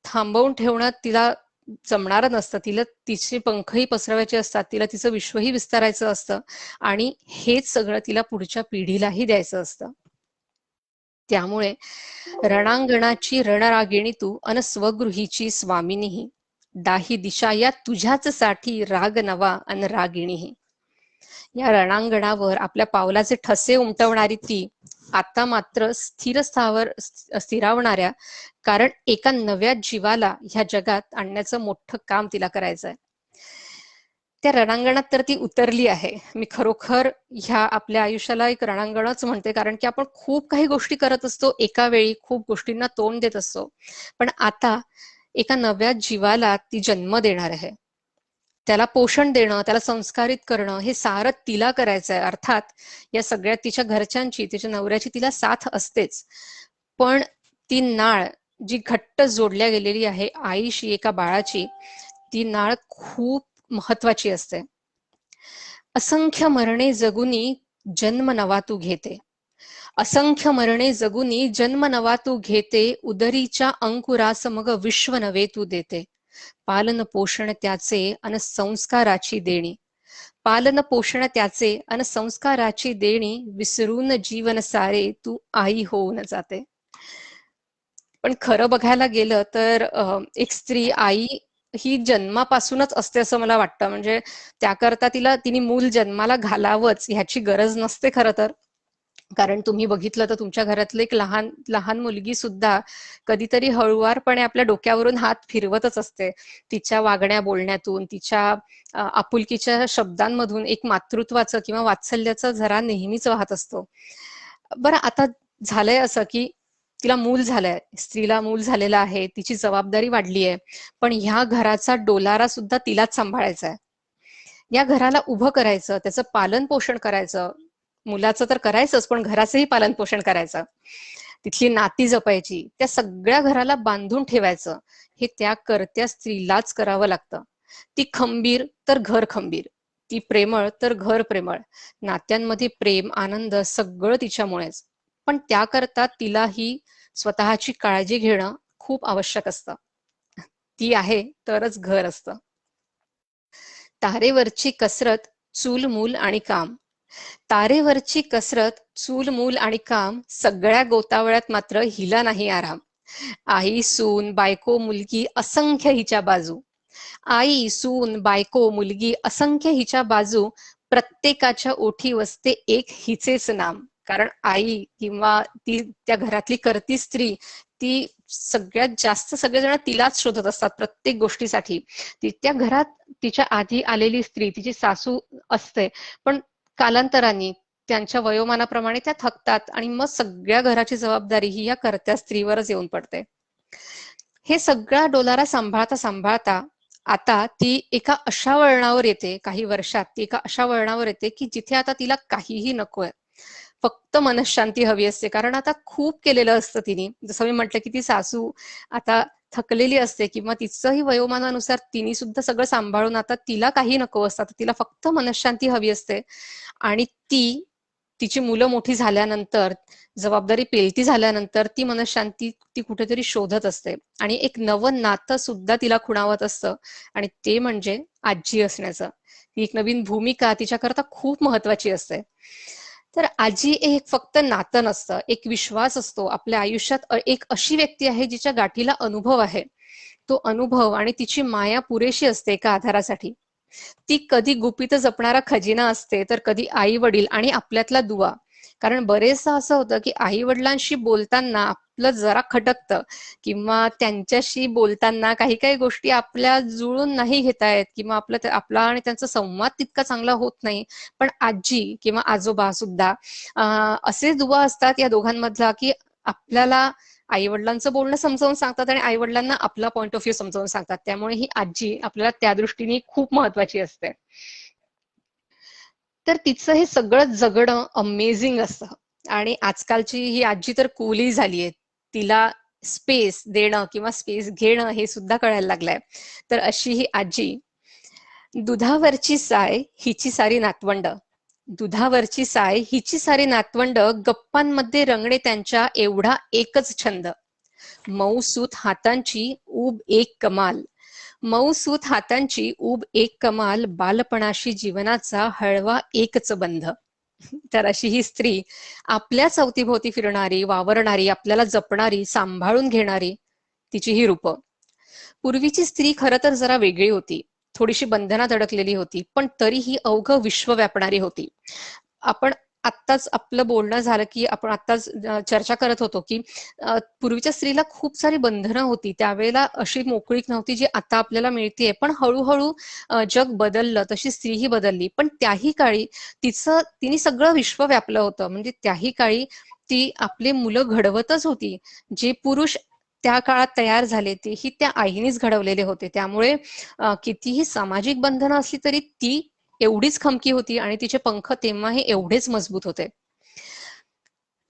थांबवून ठेवणं तिला जमणार नसतं. तिला तिचे पंखही पसरवायचे असतात, तिला तिचं विश्वही विस्तारायचं असतं आणि हेच सगळं तिला पुढच्या पिढीलाही द्यायचं असतं. त्यामुळे रणांगणाची रणरागिणी तू अन स्वगृहीची स्वामिनीही, दाही दिशा या तुझ्याच साठी राग नवा अन रागिणीही. या रणांगणावर आपल्या पावलाचे ठसे उमटवणारी ती आता मात्र स्थिरावणाऱ्या, कारण एका नव्या जीवाला ह्या जगात आणण्याचं मोठं काम तिला करायचंय. त्या रणांगणात तर ती उतरली आहे. मी खरोखर ह्या आपल्या आयुष्याला एक रणांगणच म्हणते, कारण की आपण खूप काही गोष्टी करत असतो एका वेळी, खूप गोष्टींना तोंड देत असतो, पण आता एका नव्या जीवाला ती जन्म देणार आहे. त्याला पोषण देणं, त्याला संस्कारित करणं, हे सारं तिला करायचं आहे. अर्थात या सगळ्यात तिच्या घरच्यांची, तिच्या नवऱ्याची तिला साथ असतेच, पण ती नाळ जी घट्ट जोडल्या गेलेली आहे आईशी, एका बाळाची, ती नाळ खूप महत्वाची असते. असंख्य मरणे जगुनी जन्म नवा तू घेते, असंख्य मरणे जगुनी जन्म नवा तू घेते, उदरीच्या अंकुरास मग विश्व नवे तू देते, पालन पोषण त्याचे अन संस्काराची देणी, पालन पोषण त्याचे अन संस्काराची देणी, विसरून जीवन सारे तू आई होऊन जाते. पण खरं बघायला गेलं तर एक स्त्री आई ही जन्मापासूनच असते असं मला वाटतं. म्हणजे त्याकरता तिने मूल जन्माला घालावंच ह्याची गरज नसते खरं तर. कारण तुम्ही बघितलं तर तुमच्या घरातलं एक लहान लहान मुलगी सुद्धा कधीतरी हळुवारपणे आपल्या डोक्यावरून हात फिरवतच असते. तिच्या वागण्या बोलण्यातून, तिच्या आपुलकीच्या शब्दांमधून एक मातृत्वाचं किंवा वात्सल्याचं झरा नेहमीच वाहत असतो. बरं, आता झालंय असं की तिला मूल झालंय, स्त्रीला मूल झालेलं आहे, तिची जबाबदारी वाढली आहे, पण ह्या घराचा डोलारा सुद्धा तिलाच सांभाळायचा आहे. या घराला उभं करायचं, त्याचं पालन पोषण करायचं, मुलाचं तर करायचंच पण घराचंही पालन पोषण करायचं, तिथली नाती जपायची, त्या सगळ्या घराला बांधून ठेवायचं, हे त्या कर्त्या स्त्रीलाच करावं लागतं. ती खंबीर तर घर खंबीर, ती प्रेमळ तर घर प्रेमळ, नात्यांमध्ये प्रेम आनंद सगळं तिच्यामुळेच. पण त्याकरता तिलाही स्वतःची काळजी घेणं खूप आवश्यक असतं. ती आहे तरच घर असतं. तारेवरची कसरत, चूल मूल आणि काम. तारेवरची कसरत, चूल मूल आणि काम, सगळ्या गोतावळ्यात मात्र हिला नाही आराम. आई सून बायको मुलगी असंख्य हिच्या बाजू, आई सून बायको मुलगी असंख्य हिच्या बाजू, प्रत्येकाच्या ओठी वसते एक हिचेच नाम. कारण आई किंवा ती त्या घरातली कर्ती स्त्री, ती सगळ्यात जास्त सगळेजण तिलाच शोधत असतात प्रत्येक गोष्टीसाठी. ती त्या घरात तिच्या आधी आलेली स्त्री, तिची सासू असते, पण कालांतराने त्यांच्या वयोमानाप्रमाणे त्या थकतात आणि मग सगळ्या घराची जबाबदारी ही या कर्त्या स्त्रीवरच येऊन पडते. हे सगळा डोलारा सांभाळता सांभाळता आता ती एका अशा वळणावर येते, काही वर्षात ती एका अशा वळणावर येते की जिथे आता तिला काहीही नकोय, फक्त मनःशांती हवी असते. कारण आता खूप केलेलं असतं तिने. जसं मी म्हटलं की ती सासू आता थकलेली असते किंवा तिचंही वयोमानानुसार तिने सुद्धा सगळं सांभाळून आता तिला काही नको असतं, तिला फक्त मनःशांती हवी असते. आणि तिची मुलं मोठी झाल्यानंतर, जबाबदारी पेलती झाल्यानंतर ती मनःशांती ती कुठेतरी शोधत असते आणि एक नवं नातं सुद्धा तिला खुणावत असतं, आणि ते म्हणजे आजी असण्याचं. ती एक नवीन भूमिका तिच्याकरता खूप महत्वाची असते. तर आजी एक फक्त नातं नसतं, एक विश्वास असतो. आपल्या आयुष्यात एक अशी व्यक्ती आहे जिच्या गाठीला अनुभव आहे. तो अनुभव आणि तिची माया पुरेशी असते एका आधारासाठी. ती कधी गुपित जपणारा खजिना असते, तर कधी आई वडील आणि आपल्यातला दुवा. कारण बरेचदा असं होतं की आई वडिलांशी बोलताना आपलं जरा खटकतं किंवा त्यांच्याशी बोलताना काही काही गोष्टी आपल्या जुळून नाही घेता येत किंवा आपला आणि त्यांचा संवाद तितका चांगला होत नाही. पण आजी किंवा आजोबा सुद्धा असे दुवा असतात या दोघांमधला की आपल्याला आई वडिलांचं बोलणं समजावून सांगतात आणि आई वडिलांना आपला पॉइंट ऑफ व्ह्यू समजावून सांगतात. त्यामुळे ही आजी आपल्याला त्या दृष्टीने खूप महत्वाची असते. तर तिचं हे सगळं जगणं अमेझिंग असतं. आणि आजकालची ही आजी तर कूलही झालीये. तिला स्पेस देणं किंवा स्पेस घेणं हे सुद्धा कळायला लागलंय. तर अशी ही आजी, दुधावरची साय हिची सारी नातवंड, दुधावरची साय हिची सारी नातवंड, गप्पांमध्ये रंगणे त्यांच्या एवढा एकच छंद, मऊसूत हातांची ऊब एक कमाल, मऊसूत हातांची ऊब एक कमाल, बालपणाशी जीवनाचा हळवा एकच बंध. तर अशी ही स्त्री, आपल्याच अवतीभोवती फिरणारी, वावरणारी, आपल्याला जपणारी, सांभाळून घेणारी, तिची ही रूप. पूर्वीची स्त्री खरं तर जरा वेगळी होती, थोडीशी बंधनात अडकलेली होती, पण तरीही अवघं विश्व व्यापणारी होती. आपण आत्ताच आपलं बोलणं झालं की आपण आत्ताच चर्चा करत होतो की पूर्वीच्या स्त्रीला खूप सारी बंधनं होती, त्यावेळेला अशी मोकळीक नव्हती जी आता आपल्याला मिळतेय. पण हळूहळू जग बदललं, तशी स्त्रीही बदलली. पण त्याही काळी तिने सगळं विश्व व्यापलं होतं. म्हणजे त्याही काळी ती आपले मुलं घडवतच होती. जे पुरुष त्या काळात तयार झाले तेही त्या आईनेच घडवलेले होते. त्यामुळे कितीही सामाजिक बंधनं असली तरी ती एवढीच खमकी होती आणि तिचे पंख तेव्हाही एवढेच मजबूत होते.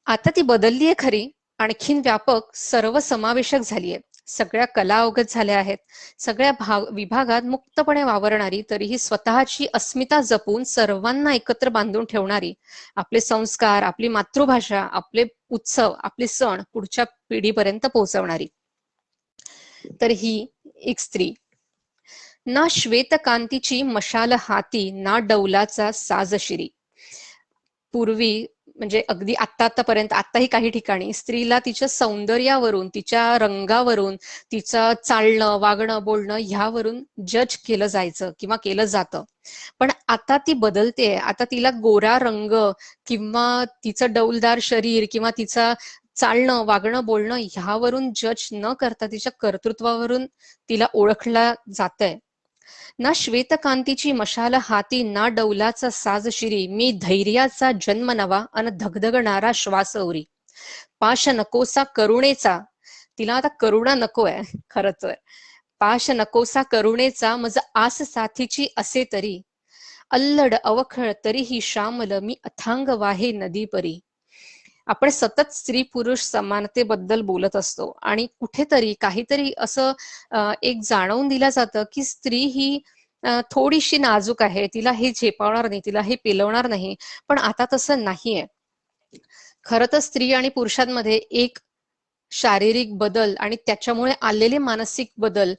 आता ती बदललीये खरी, आणखीन व्यापक सर्वसमावेशक झालीये. सगळ्या कला अवगत झाल्या आहेत. सगळ्या विभागात मुक्तपणे वावरणारी, तरीही स्वतःची अस्मिता जपून सर्वांना एकत्र बांधून ठेवणारी, आपले संस्कार, आपली मातृभाषा, आपले उत्सव, आपले सण पुढच्या पिढीपर्यंत पोहोचवणारी. तर ही एक स्त्री. ना श्वेतकांतीची मशाल हाती, ना डौलाचा साज शिरी. पूर्वी म्हणजे अगदी आत्तापर्यंत आत्ताही काही ठिकाणी स्त्रीला तिच्या सौंदर्यावरून, तिच्या रंगावरून, तिचं चालणं वागणं बोलणं ह्यावरून जज केलं जायचं किंवा केलं जातं. पण आता ती बदलते. आता तिला गोरा रंग किंवा तिचं डौलदार शरीर किंवा तिचा चालणं वागणं बोलणं ह्यावरून जज न करता तिच्या कर्तृत्वावरून तिला ओळखला जातंय. ना श्वेतकांतीची मशाल हाती, ना डौलाचा साज शिरी, मी धैर्याचा जन्म नवा अन धगधगणारा श्वास औरी. पाश नकोसा करुणेचा, तिला आता करुणा नकोय खरं तर. पाश नकोसा करुणेचा, मज आस साथीची असे तरी. अल्लड अवखळ तरीही श्यामल, मी अथांग वाहे नदी परी. आपण सतत स्त्री पुरुष समानतेबद्दल बोलत असतो आणि कुठेतरी काहीतरी असं एक जाणवून दिलं जातं की स्त्री ही थोडीशी नाजूक आहे, तिला हे झेपावणार नाही, तिला हे पेलवणार नाही. पण आता तसं नाहीये. खरं तर स्त्री आणि पुरुषांमध्ये एक शारीरिक बदल आणि त्याच्यामुळे आलेले मानसिक बदल,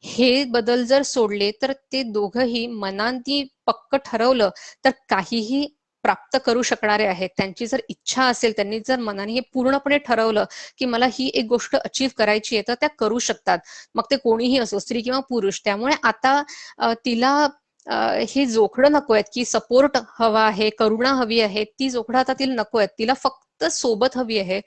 हे बदल जर सोडले तर ते दोघंही मनांनी पक्क ठरवलं तर काहीही प्राप्त करू शकणारे आहेत. त्यांची जर इच्छा असेल, त्यांनी जर मनाने हे पूर्णपणे ठरवलं की मला ही एक गोष्ट अचीव करायची आहे, तर त्या करू शकतात. मग ते कोणीही असो, स्त्री किंवा पुरुष. त्यामुळे आता तिला हे जोखडं नको आहेत की सपोर्ट हवा आहे, करुणा हवी आहे. ती जोखडं आता तिला नको आहेत. तिला फक्त सोबत हवी आहे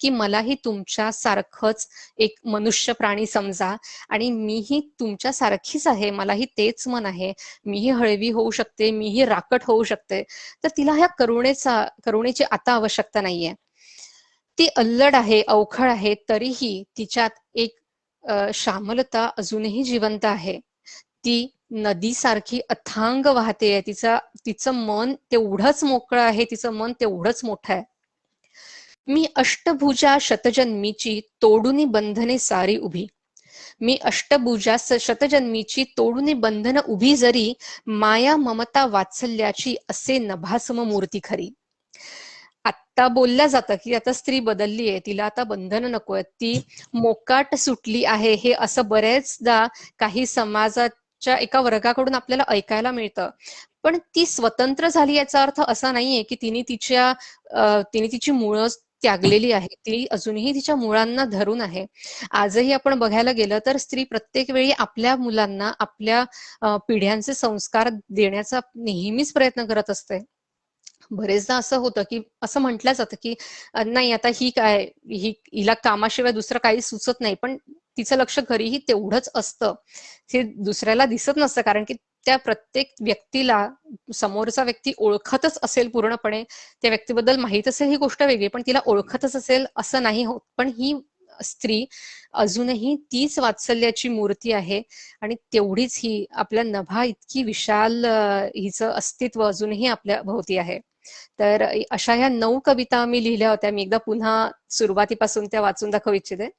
की मलाही तुमच्या सारखंच एक मनुष्य प्राणी समजा आणि मीही तुमच्या सारखीच आहे, मलाही तेच मन आहे, मीही हळवी होऊ शकते, मीही राकट होऊ शकते. तर तिला ह्या करुणेची आता आवश्यकता नाहीये. ती अल्लड आहे, अवखळ आहे, तरीही तिच्यात एक श्यामलता अजूनही जिवंत आहे. ती नदीसारखी अथांग वाहते. तिचं मन तेवढंच मोकळं आहे, तिचं मन तेवढंच मोठं आहे. मी अष्टभुजा शतजन्मीची, तोडूनी बंधने सारी उभी. मी अष्टभुजा शतजन्मीची, तोडूनी बंधन उभी जरी, माया ममता वात्सल्याची असे नभासम मूर्ती खरी. आत्ता बोलल्या जातं की आता स्त्री बदलली आहे, तिला आता बंधन नको आहेत, ती मोकाट सुटली आहे. हे असं बरेचदा काही समाजाच्या एका वर्गाकडून आपल्याला ऐकायला मिळतं. पण ती स्वतंत्र झाली याचा अर्थ असा नाहीये की तिने तिची मुळं त्यागलेली आहे. ती अजूनही तिच्या मुळांना धरून आहे. आजही आपण बघायला गेलं तर स्त्री प्रत्येक वेळी आपल्या मुलांना आपल्या पिढ्यांचे संस्कार देण्याचा नेहमीच प्रयत्न करत असते. बरेचदा असं होतं की असं म्हटलं जातं की नाही आता हिला कामाशिवाय दुसरं काही सुचत नाही, पण तिचं लक्ष घरीही तेवढंच असतं. हे दुसऱ्याला दिसत नसतं, कारण की त्या प्रत्येक व्यक्तीला समोरचा व्यक्ती ओळखतच असेल पूर्णपणे, त्या व्यक्तीबद्दल माहित असेल ही गोष्ट वेगळी, पण तिला ओळखतच असेल असं नाही होत. पण ही स्त्री अजूनही तीच वात्सल्याची मूर्ती आहे आणि तेवढीच ही आपल्या नभा इतकी विशाल हिचं अस्तित्व अजूनही आपल्या भोवती आहे. तर अशा ह्या 9 कविता मी लिहिल्या होत्या. मी एकदा पुन्हा सुरुवातीपासून त्या वाचून दाखवू इच्छिते.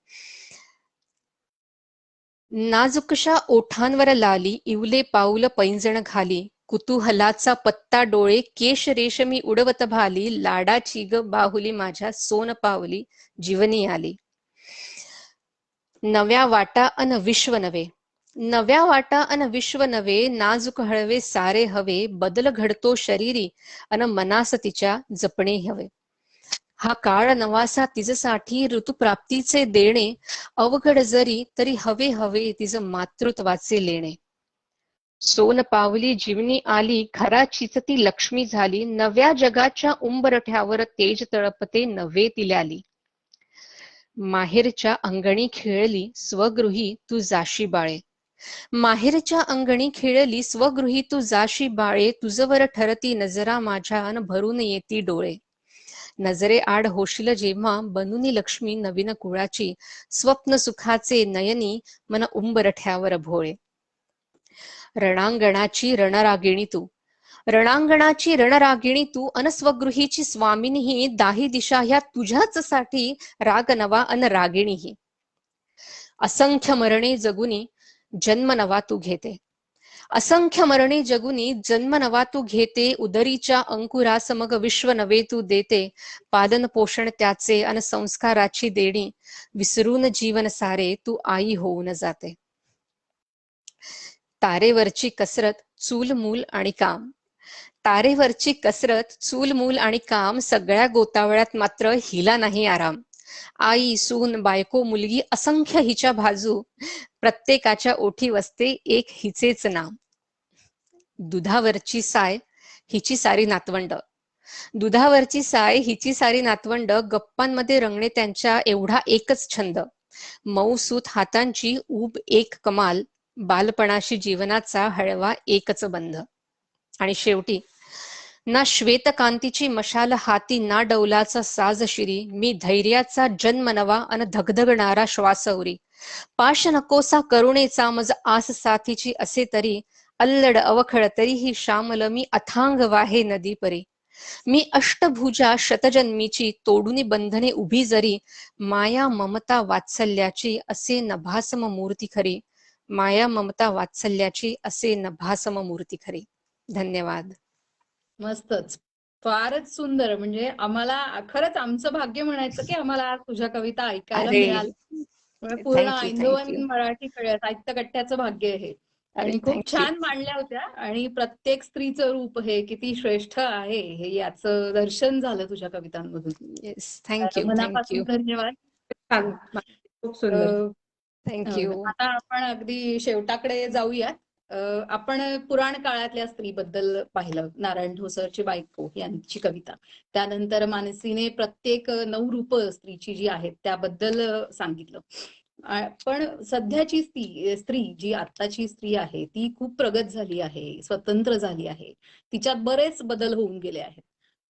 नाजुकशा ओठांवर लाली, इवले पाऊल पैंजण घाली, कुतूहलाचा पत्ता डोळे, केश रेशमी उडवत भाली, लाडाची ग बाहुली माझ्या सोन पावली, जीवनी आली. नव्या वाटा अन विश्व नवे, नव्या वाटा अन विश्व नवे, नाजूक हळवे सारे हवे, बदल घडतो शरीरी अन मनास तिच्या जपणे हवे. हा काळ नवासा तिच्यासाठी ऋतुप्राप्तीचे देणे, अवघड जरी तरी हवे हवे तिचं मातृत्वाचे लेणे. सोन पावली जीवनी आली, घराचीच ती लक्ष्मी झाली, नव्या जगाच्या उंबरठ्यावर तेज तळपते नवे तिल्याली. माहेरच्या अंगणी खेळली स्वगृही तू जाशी बाळे, माहेरच्या अंगणी खेळली स्वगृही तू जाशी बाळे, तुझवर ठरती नजरा माझ्या अन भरून येती डोळे. नजरे आड होशील जेव्हा बनूनी लक्ष्मी नवीन कुळाची, स्वप्न सुखाचे नयनी मन उंबरठ्यावर भोळे. रणांगणाची रणरागिणी तू, रणांगणाची रणरागिणी तू, अन स्वगृहीची स्वामिनी, दाही दिशा ह्या तुझ्याच साठी राग नवा अन रागिणीही. असंख्य मरणे जगुनी जन्म नवा तू घेते, असंख्य मरणे जगुनी जन्म नवा तू घेते, उदरीच्या अंकुरास मग विश्व नवे तू देते, पालन पोषण त्याचे अन संस्काराची देणी, विसरून जीवन सारे तू आई होऊन जाते. तारेवरची कसरत, चूल मूल आणि काम, तारेवरची कसरत, चूल मूल आणि काम सगळ्या गोतावळ्यात मात्र हिला नाही आराम. आई, सून, बायको, मुलगी असंख्य हिच्या बाजू, प्रत्येकाच्या ओठी वसते एक हिचेच नाव. दुधावरची साय हिची सारी नातवंड, दुधावरची साय हिची सारी नातवंड, गप्पांमध्ये रंगणे त्यांच्या एवढा एकच छंद. मऊसूत हातांची ऊब एक कमाल, बालपणाशी जीवनाचा हळवा एकच बंध. आणि शेवटी, ना श्वेतकांतीची मशाल हाती, ना डौलाचा साज शिरी, मी धैर्याचा जन्म नवा अन धगधगणारा श्वासौरी. पाश नकोसा करुणेचा मज आस साथीची असे तरी, अल्लड अवखळ तरीही श्यामल मी अथांग वाहे नदी परी. मी अष्टभुजा शतजन्मीची तोडूनी बंधने उभी जरी, माया ममता वात्सल्याची असे नभासम मूर्ती खरी. माया ममता वात्सल्याची असे नभासम मूर्ती खरी. धन्यवाद. मस्तच, फारच सुंदर. म्हणजे आम्हाला खरंच आमचं भाग्य म्हणायचं की आम्हाला आज तुझ्या कविता ऐकायला अरे, मिळाल्या. म्हणजे पूर्ण थँक्यू ऐंदवन थँक्यू मराठी साहित्य कट्ट्याचं भाग्य आहे. अरे आणि खूप थँक्यू. छान मांडल्या होत्या. आणि प्रत्येक स्त्रीचं रूप हे किती श्रेष्ठ आहे हे याचं दर्शन झालं तुझ्या कवितांमधून. येस, तर थँक्यू मनापासून थँक्यू धन्यवाद. छान, खूप सुंदर. अ, थँक्यू. आता आपण अगदी शेवटाकडे जाऊयात. आपण पुराण काळातल्या स्त्रीबद्दल पाहिलं, नारायण ठोसरची बायको यांची कविता. त्यानंतर मानसीने प्रत्येक 9 रूप स्त्रीची जी आहेत त्याबद्दल सांगितलं. पण सध्याची स्त्री जी आत्ताची स्त्री आहे ती खूप प्रगत झाली आहे, स्वतंत्र झाली आहे, तिच्यात बरेच बदल होऊन गेले आहेत.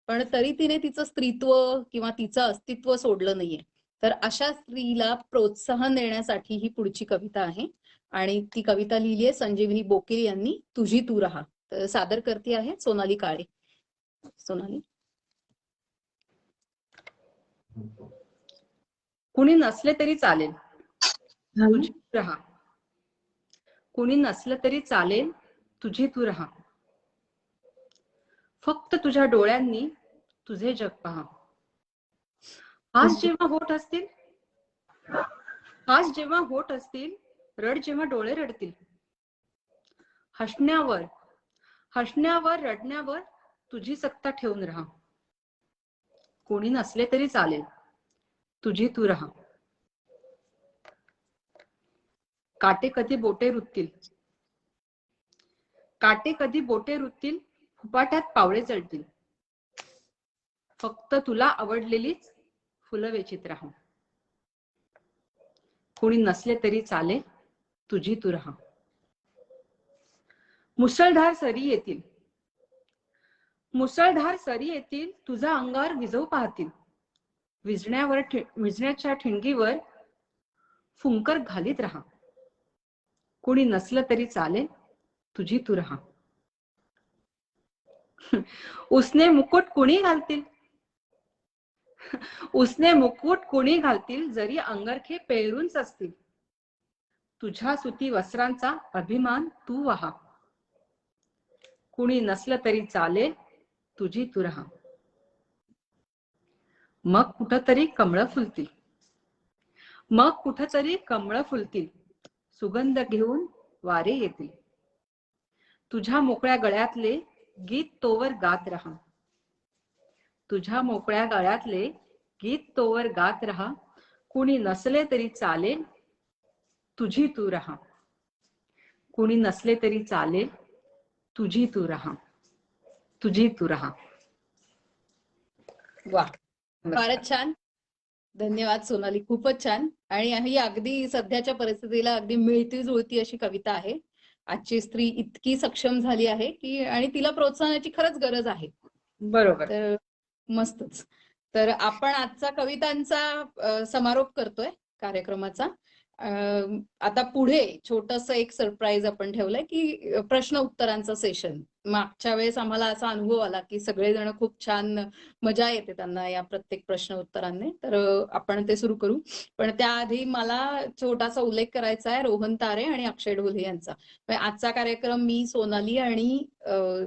पण तरी तिने तिचं स्त्रीत्व किंवा तिचं अस्तित्व सोडलं नाहीये. तर अशा स्त्रीला प्रोत्साहन देण्यासाठी ही पुढची कविता आहे. आणि ती कविता लिहिली आहे संजीवनी बोकील यांनी, तुझी तू रहा. तर सादर करते आहे सोनाली काळे. सोनाली. कुणी नसले तरी चालेल, तुझी तू रहा. कुणी नसलं तरी चालेल, तुझी तू रहा. फक्त तुझ्या डोळ्यांनी तुझे जग पहा. हास जेव्हा होत असतील, हास जेव्हा होत असतील, रड जेव्हा डोळे रडतील. हसण्यावर हसण्यावर रडण्यावर तुझी सत्ता ठेवून राहा. कोणी नसले तरी चालेल, तुझी तू रहा. काटे कधी बोटे रुततील, काटे कधी बोटे रुततील, फुपाट्यात पावळे चढतील. फक्त तुला आवडलेलीच फुलं वेचीत राहा. कोणी नसले तरी चालेल, तुझी तू रहा. मुसळधार सरी येतील, मुसळधार सरी येतील, तुझा अंगावर विझवू पाहतील. विझण्याच्या ठिणगीवर फुंकर घालीत राहा. कोणी नसलं तरी चालेल, तुझी तू रहा. उसने मुकुट कोणी घालतील, उसने मुकुट कोणी घालतील, जरी अंगरखे पेरूनच असतील. तुझ्या सुती वस्त्रांचा अभिमान तू वहा. कुणी नसलं तरी चालेल, तुझी तू रहा. मग कुठंतरी कमळं फुलतील, मग कुठंतरी कमळं फुलतील, सुगंध घेऊन वारे येतील. तुझ्या मोकळ्या गळ्यातले गीत तोवर गात रहा. तुझ्या मोकळ्या गळ्यातले गीत तोवर गात रहा. कुणी नसले तरी चालेल, तुझी तू रहा. कुणी नसले तरी चालेल, तुझी तू रहा. तुझी तू रहा. वा, फारच छान. धन्यवाद सोनाली, खूपच छान. आणि ही अगदी सध्याच्या परिस्थितीला अगदी मिळती जुळती अशी कविता आहे. आजची स्त्री इतकी सक्षम झाली आहे की आणि तिला प्रोत्साहनाची खरंच गरज आहे. बरोबर. तर मस्तच. तर आपण आजचा कवितांचा समारोप करतोय कार्यक्रमाचा. आता पुढे छोटस एक सरप्राईज आपण ठेवलंय की प्रश्न उत्तरांचा सेशन. मागच्या वेळेस आम्हाला असा अनुभव आला की सगळेजण खूप छान मजा येते त्यांना या प्रत्येक प्रश्न उत्तरांनी. तर आपण ते सुरू करू. पण त्याआधी मला छोटासा उल्लेख करायचा आहे रोहन तारे आणि अक्षय ढोले यांचा. आजचा कार्यक्रम मी, सोनाली आणि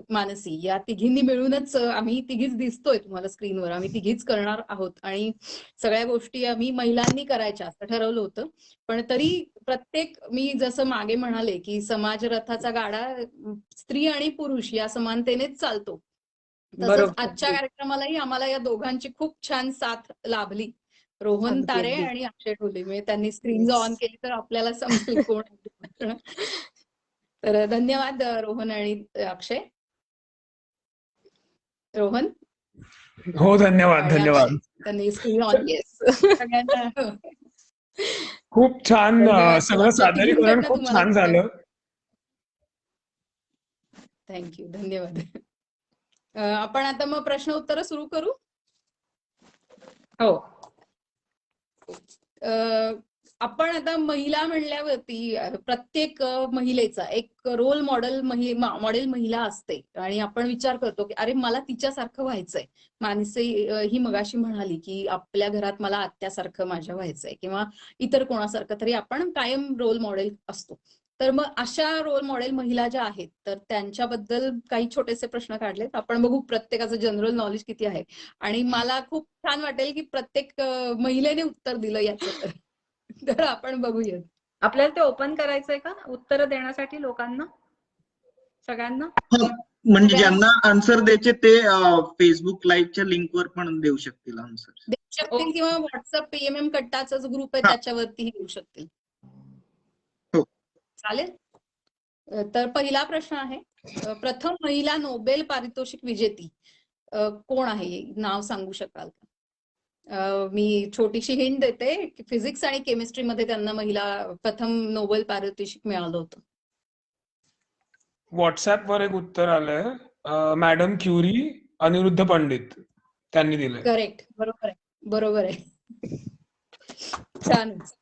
मानसी या तिघींनी मिळूनच, आम्ही तिघीच दिसतोय तुम्हाला स्क्रीनवर, आम्ही तिघीच करणार आहोत. आणि सगळ्या गोष्टी आम्ही महिलांनी करायच्या असं ठरवलं होतं. पण तरी प्रत्येक, मी जसं मागे म्हणाले की समाज रथाचा गाडा स्त्री आणि पुरुष या समानतेनेच चालतो. तसंच बरोबर. आजच्या कार्यक्रमालाही आम्हाला या दोघांची खूप छान साथ लाभली. रोहन अगदी, तारे अगदी. आणि अक्षय ढोले. म्हणजे त्यांनी स्क्रीन जर ऑन केली तर आपल्याला समजेल कोण आहे. तर धन्यवाद रोहन आणि अक्षय. रोहन हो, धन्यवाद आणि धन्यवाद. अक्षय त्यांनी स्क्रीन ऑन केली. येस. सगळ्यांना खूप छान धन्यवाद. सगळं आमच्या सादरीकरण तिघींकडनं खूप तुम्हाला छान झालं. थँक्यू. धन्यवाद. आपण आता मग प्रश्न उत्तर सुरू करू. हो. आपण आता महिला म्हणल्यावरती प्रत्येक महिलेचा एक रोल मॉडेल महिला असते आणि आपण विचार करतो की अरे मला तिच्यासारखं व्हायचंय. मानसी ही मगाशी म्हणाली की आपल्या घरात मला आत्यासारखं माझ्या व्हायचंय किंवा इतर कोणासारखं तरी आपण कायम रोल मॉडेल असतो. तर मग अशा रोल मॉडेल महिला ज्या आहेत तर त्यांच्याबद्दल काही छोटेसे प्रश्न काढलेत. आपण बघू प्रत्येकाचं जनरल नॉलेज किती आहे आणि मला खूप छान वाटेल की प्रत्येक महिलेने उत्तर दिलं याचं तर आपण बघूयात. आपल्याला ते ओपन करायचंय का उत्तर देण्यासाठी लोकांना सगळ्यांना? म्हणजे ज्यांना आन्सर द्यायचे ते फेसबुक लाईव्हच्या लिंकवर पण देऊ शकतील आन्सर. देऊ शकतील किंवा व्हॉट्सअप पीएमएम कट्टाचा जो ग्रुप आहे हा. त्याच्यावरतीही देऊ शकतील. हो. चालेल. तर पहिला प्रश्न आहे प्रथम महिला नोबेल पारितोषिक विजेती कोण आहे? नाव सांगू शकाल का? मी छोटीशी हिंट देते की फिजिक्स आणि केमिस्ट्री मध्ये त्यांना प्रथम नोबेल पारितोषिक मिळालं होतं. व्हॉट्सअपवर एक उत्तर आलंय. मॅडम क्युरी, अनिरुद्ध पंडित त्यांनी दिलंय. करेक्ट. बरोबर आहे. बरोबर आहे. छानच.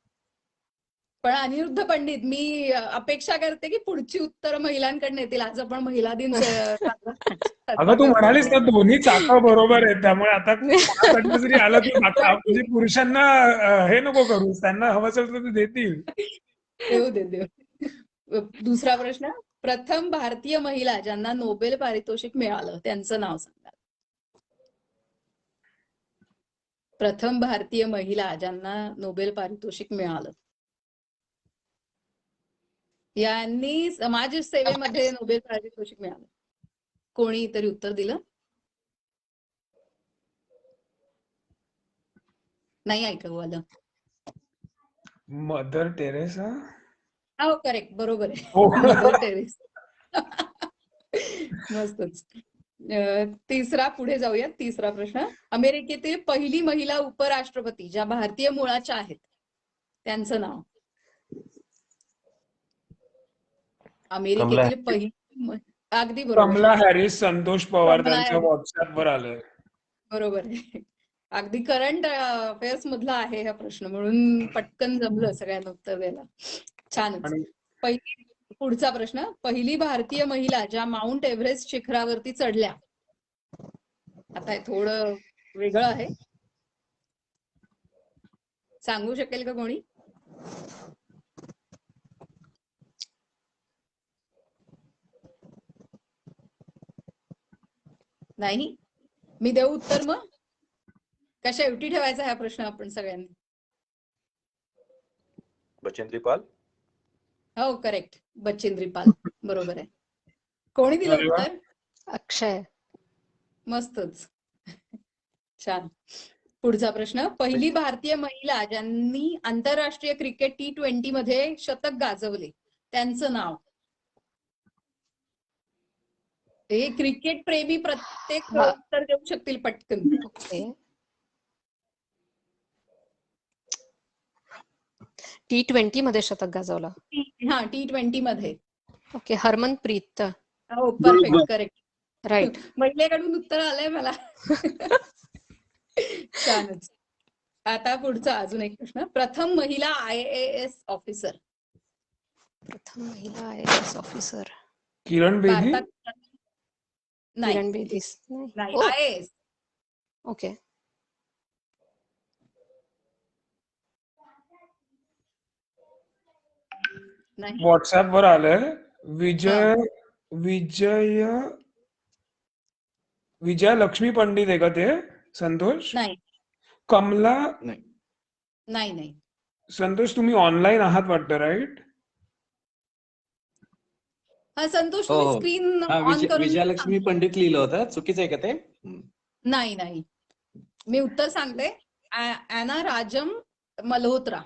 पण अनिरुद्ध पंडित मी अपेक्षा करते की पुढची उत्तर महिलांकडनं येतील. आज आपण महिला दिन अगं तू म्हणालीस ना दोन्ही चाकं बरोबर आहेत त्यामुळे आता कोणाकडनं जरी आलं तर म्हणजे पुरुषांना हे नको करू, त्यांना हवं असेल तर ते देतील. देऊ. दुसरा प्रश्न प्रथम भारतीय महिला ज्यांना नोबेल पारितोषिक मिळालं त्यांचं नाव सांगा. प्रथम भारतीय महिला ज्यांना नोबेल पारितोषिक मिळालं यांनी समाजसेवेमध्ये नोबेल पारितोषिक मिळालं. कोणी तरी उत्तर दिलं? नाही ऐकू आलं. Mother Teresa. हो करेक्ट. बरोबर आहे. हो. Mother Teresa. मस्तच. तिसरा पुढे जाऊया. तिसरा प्रश्न अमेरिकेतील पहिली महिला उपराष्ट्रपती ज्या भारतीय मुळाच्या आहेत त्यांचं नाव. अमेरिकेतील पहिली अगदी बरोबर. कमला हॅरिस, संतोष पवार कमला त्यांच्या हॅरिस. व्हॉट्सअपवर आलंय. बरोबर आहे. अगदी करंट अफेअर्स मधला आहे हा प्रश्न म्हणून पटकन जमलं सगळ्यांना उत्तर द्यायला. छानच. आणि पुढचा प्रश्न पहिली भारतीय महिला ज्या माउंट एव्हरेस्ट शिखरावरती चढल्या. आता हे थोडं वेगळं आहे. सांगू शकेल का कोणी? नाही. मी देऊ उत्तर मग? का शेवटी ठेवायचा हा प्रश्न आपण सगळ्यांनी? बचेंद्री पाल. हो करेक्ट. बचेंद्री पाल. बरोबर आहे. कोणी दिलं अरे वा. उत्तर? अक्षय. मस्तच. छान. पुढचा प्रश्न पहिली भारतीय महिला ज्यांनी आंतरराष्ट्रीय क्रिकेट T20 मध्ये शतक गाजवले त्यांचं नाव. हे क्रिकेट प्रेमी प्रत्येक उत्तर देऊ शकतील पटकन. ओके. T20 मध्ये शतक गाजवलं. हा T20 मध्ये. ओके. हरमनप्रीत. हो परफेक्ट. करेक्ट. राईट. महिलेकडून उत्तर आलंय मला. छानच. आता पुढचा अजून एक प्रश्न प्रथम महिला IAS ऑफिसर. प्रथम महिला IAS ऑफिसर. किरण बेदी. भारतात नाही. किरण बेदीस. नाही. ओ, IAS. ओके. नाही. व्हॉट्सअपवर आलंय. विजया लक्ष्मी पंडित आहे का ते? संतोष. नाही. कमला. नाही. संतोष तुम्ही ऑनलाईन आहात वाटतं, राईट? हा संतोष, हो, तुम्ही हो. स्क्रीन हा ऑन करून विजयालक्ष्मी पंडित लिहिलं होतं. चुकीचं आहे का ते? नाही नाही, मी उत्तर सांगते. अॅना राजम मल्होत्रा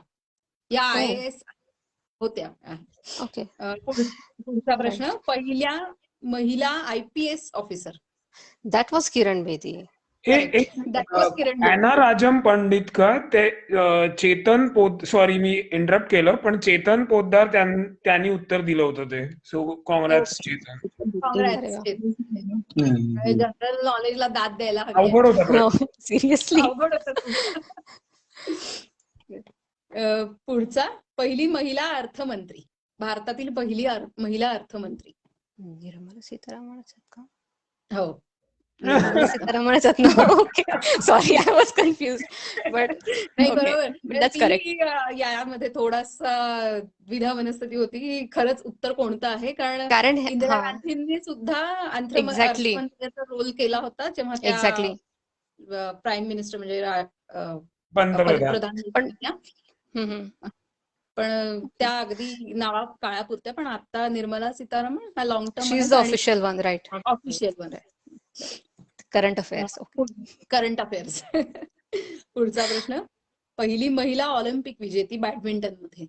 या हो. IAS होत्या. ओके. पुढचा प्रश्न, पहिल्या महिला IPS officer. That was Kiran Bedi. That was Kiran Bedi. Anna राजम पंडित का ते चेतन सॉरी मी इंटरप्ट केलं, पण चेतन पोद्दार त्यांनी उत्तर दिलं होतं ते. So congrats Chetan. अरे Congrats, वा. चेतन. जनरल नॉलेजला दाद द्यायला हवी आहे. अवघड होता हो, प्रश्न. सिरियसली. अवघड होतं तुमचं. पुढचा, पहिली महिला अर्थमंत्री. भारतातील पहिली महिला अर्थमंत्री. निर्मला सीतारामनच आहेत का? हो. निर्मला सीतारामनच आहेत ना? Okay, sorry, I was confuse, but नाही, ओके, बरोबर. That's correct. मी यामध्ये थोडासा द्विधा मनस्थिती होती की खरंच उत्तर कोणतं आहे, कारण कारण इंदिरा हा, गांधींनी सुद्धा एक्झॅक्टली, अर्थमंत्र्याचा रोल केला होता जेव्हा त्या एक्झॅक्टली. प्राईम मिनिस्टर म्हणजे पंतप्रधान. पंतप्रधान पण होत्या. हम्म. पण त्या अगदी नावा काळापुरत्या, पण आता निर्मला सीतारामन हा लॉंग टर्म शी इज आहेत द आणि official one, right? Official one. Current affairs. Okay. Current affairs. पुढचा प्रश्न, पहिली महिला ऑलिम्पिक विजेती बॅडमिंटन मध्ये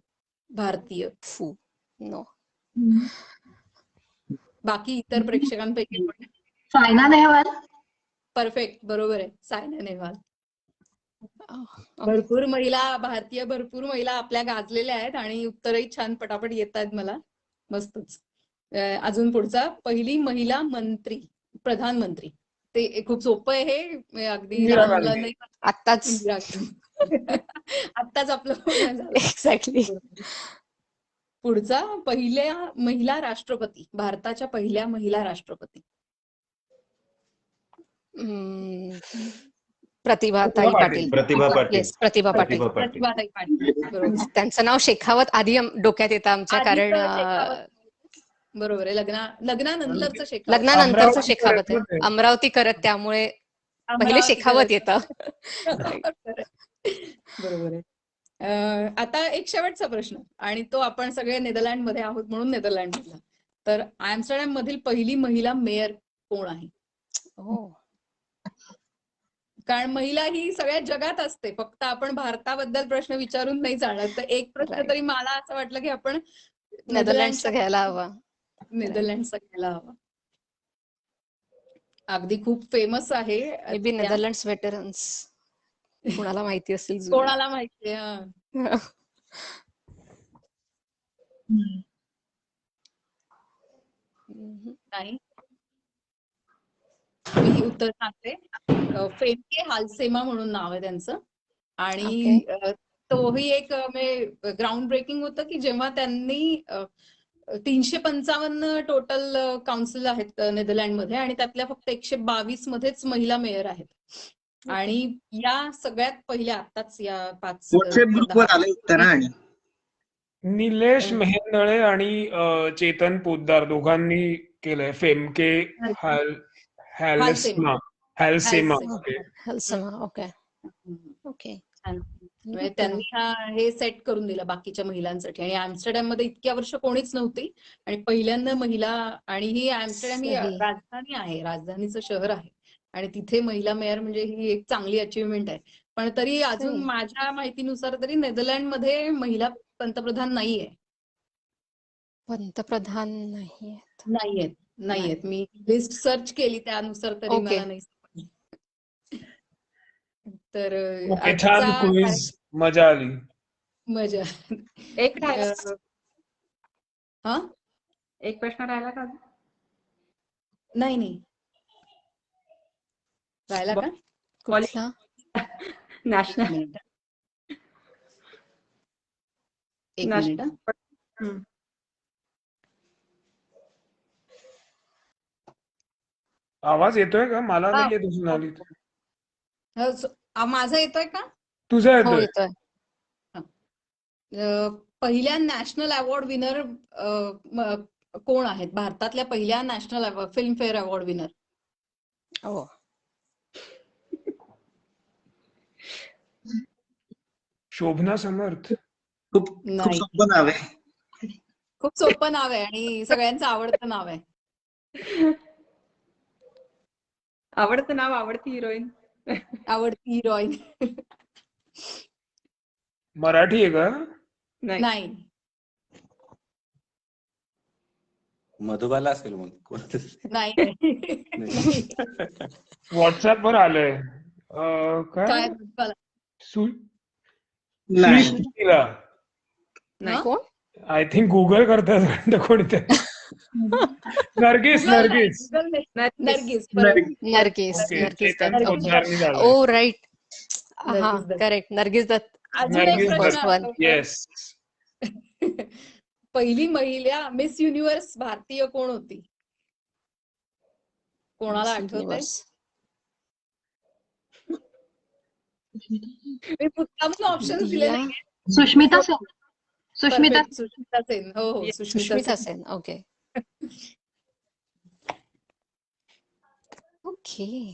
भारतीय. फू, नो. बाकी इतर प्रेक्षकांपैकी कोण? सायना नेहवाल. परफेक्ट, बरोबर आहे, सायना नेहवाल. भरपूर महिला आपल्या गाजलेल्या आहेत आणि उत्तरही छान पटापट येत आहेत मला. मस्तच. अजून पुढचा, पहिली महिला मंत्री, प्रधानमंत्री. ते खूप सोपं आहे हे, अगदी इंदिरा लहान गांधी. मुलांनाही आत्ताच. इंदिरा गांधी. आत्ताच आपलं बोलणं झालं. एक्झॅक्टली. पुढचा, पहिल्या महिला राष्ट्रपती, भारताच्या पहिल्या महिला राष्ट्रपती. प्रतिभाताई पाटील. प्रतिभा पाटील. येस, प्रतिभा पाटील. प्रतिभा पाटील. प्रतिभाताई पाटील, बरोबर. त्यांचं नाव शेखावत आधी डोक्यात येतं आमच्या, कारण आधीचं शेखावत, बरोबर आहे, लग्नानंतरचं शेखावत. लग्नानंतरचं अमरावती शेखावत आहे. करत होते. अमरावती करत, त्यामुळे पहिले अमरावती शेखावत करत. येतं. बरोबर आहे. आता एक शेवटचा प्रश्न, आणि तो आपण सगळे नेदरलँडमध्ये आहोत म्हणून नेदरलँड मधला. तर आम्स्टरडॅम मधील पहिली महिला मेयर कोण आहे? हो. कारण महिला ही सगळ्या जगात असते, फक्त आपण भारताबद्दल प्रश्न विचारून नाही चालणार. तर एक प्रश्न Right. तरी मला असं वाटलं की आपण नेदरलँडचा घ्यायला हवा. नेदरलँडचा घ्यायला हवा. अगदी खूप फेमस आहे. मे बी नेदरलँड्स वेटरन्स, कुणाला माहिती असेल जुने. कोणाला माहिती आहे? नाही, मी उत्तर सांगते. फेमके हालसेमा म्हणून नाव आहे त्यांचं. आणि तोही एक ग्राउंड ब्रेकिंग होतं की जेव्हा त्यांनी 355 टोटल काउन्सिल आहेत नेदरलँडमध्ये आणि त्यातल्या फक्त 122 मध्येच महिला मेयर आहेत. आणि या सगळ्यात पहिल्या आताच या 5 व्हॉट्सअप ग्रुपवर आले उत्तर आणि निलेश मेहेंदळे आणि चेतन पोद्दार दोघांनी केलंय. फेमके हॅलसेमा. ओके. ओके. म्हणजे त्यांनी हे सेट करून दिलं बाकीच्या महिलांसाठी. आणि आम्स्टरडॅम मध्ये इतक्या वर्ष कोणीच नव्हती आणि पहिल्यांदा महिला, आणि ही आम्स्टरडॅम ही राजधानी आहे, राजधानीचं शहर आहे आणि तिथे महिला मेयर म्हणजे ही एक चांगली अचीवमेंट आहे. पण तरी अजून माझ्या माहितीनुसार तरी नेदरलँड मध्ये महिला पंतप्रधान नाहीये. पंतप्रधान नाहीयेत. मी लिस्ट सर्च केली त्यानुसार तरी मला नाही समजलं. तर छान क्विज, मजा आली. मजा. एक राहिला. हा, एक प्रश्न राहिला का? नाही राहिला का? कुठला? नॅशनल. एक मिनिट. आवाज येतोय का? मला नाही येत सोनाली. माझा येतोय का? तुझा हो, येतोय. येतोय. पहिल्या नॅशनल अवॉर्ड विनर कोण आहेत? भारतातल्या पहिल्या नॅशनल फिल्मफेअर अवॉर्ड विनर. हो. शोभना समर्थ. खूप सोपं नाव आहे. खूप सोपं नाव आहे आणि सगळ्यांचं आवडतं नाव आहे. आवडतं नाव, आवडती हिरोईन. आवडती हिरोईन. मराठी आहे का? नाही. नाही. मधुबाला असेल मग कोणतं नाही. व्हॉट्सअपवर आलंय. काय काय मला- नाही. सुशीला. नाही. कोण? आय थिंक गुगल करतात वाटतं कोणीतरी. नर्गिस Google नाही, नर्गिस. Google नाही. नर्गिस. नर्गिस बरोबर. नर्गिस. ओके, नर्गिस चेतन दत्त. पोद्दारनी झालंय. ओ राईट. हा नर्गिस दत्त. करेक्ट. नर्गिस दत्त. अजून एक नर्गिस प्रश्न दत्त. आठवतोय. येस. पहिली महिला मिस युनिव्हर्स भारतीय कोण होती? कोणाला आठवतंय? Universe. मी मुद्दामून ऑप्शन्स दिले या. नाहीये. सुष्मिता सेन. सुष्मिता. Perfect. सुष्मिता सेन. हो हो सुष्मिता सुष्मिता सेन. सेन. ओके. ओके.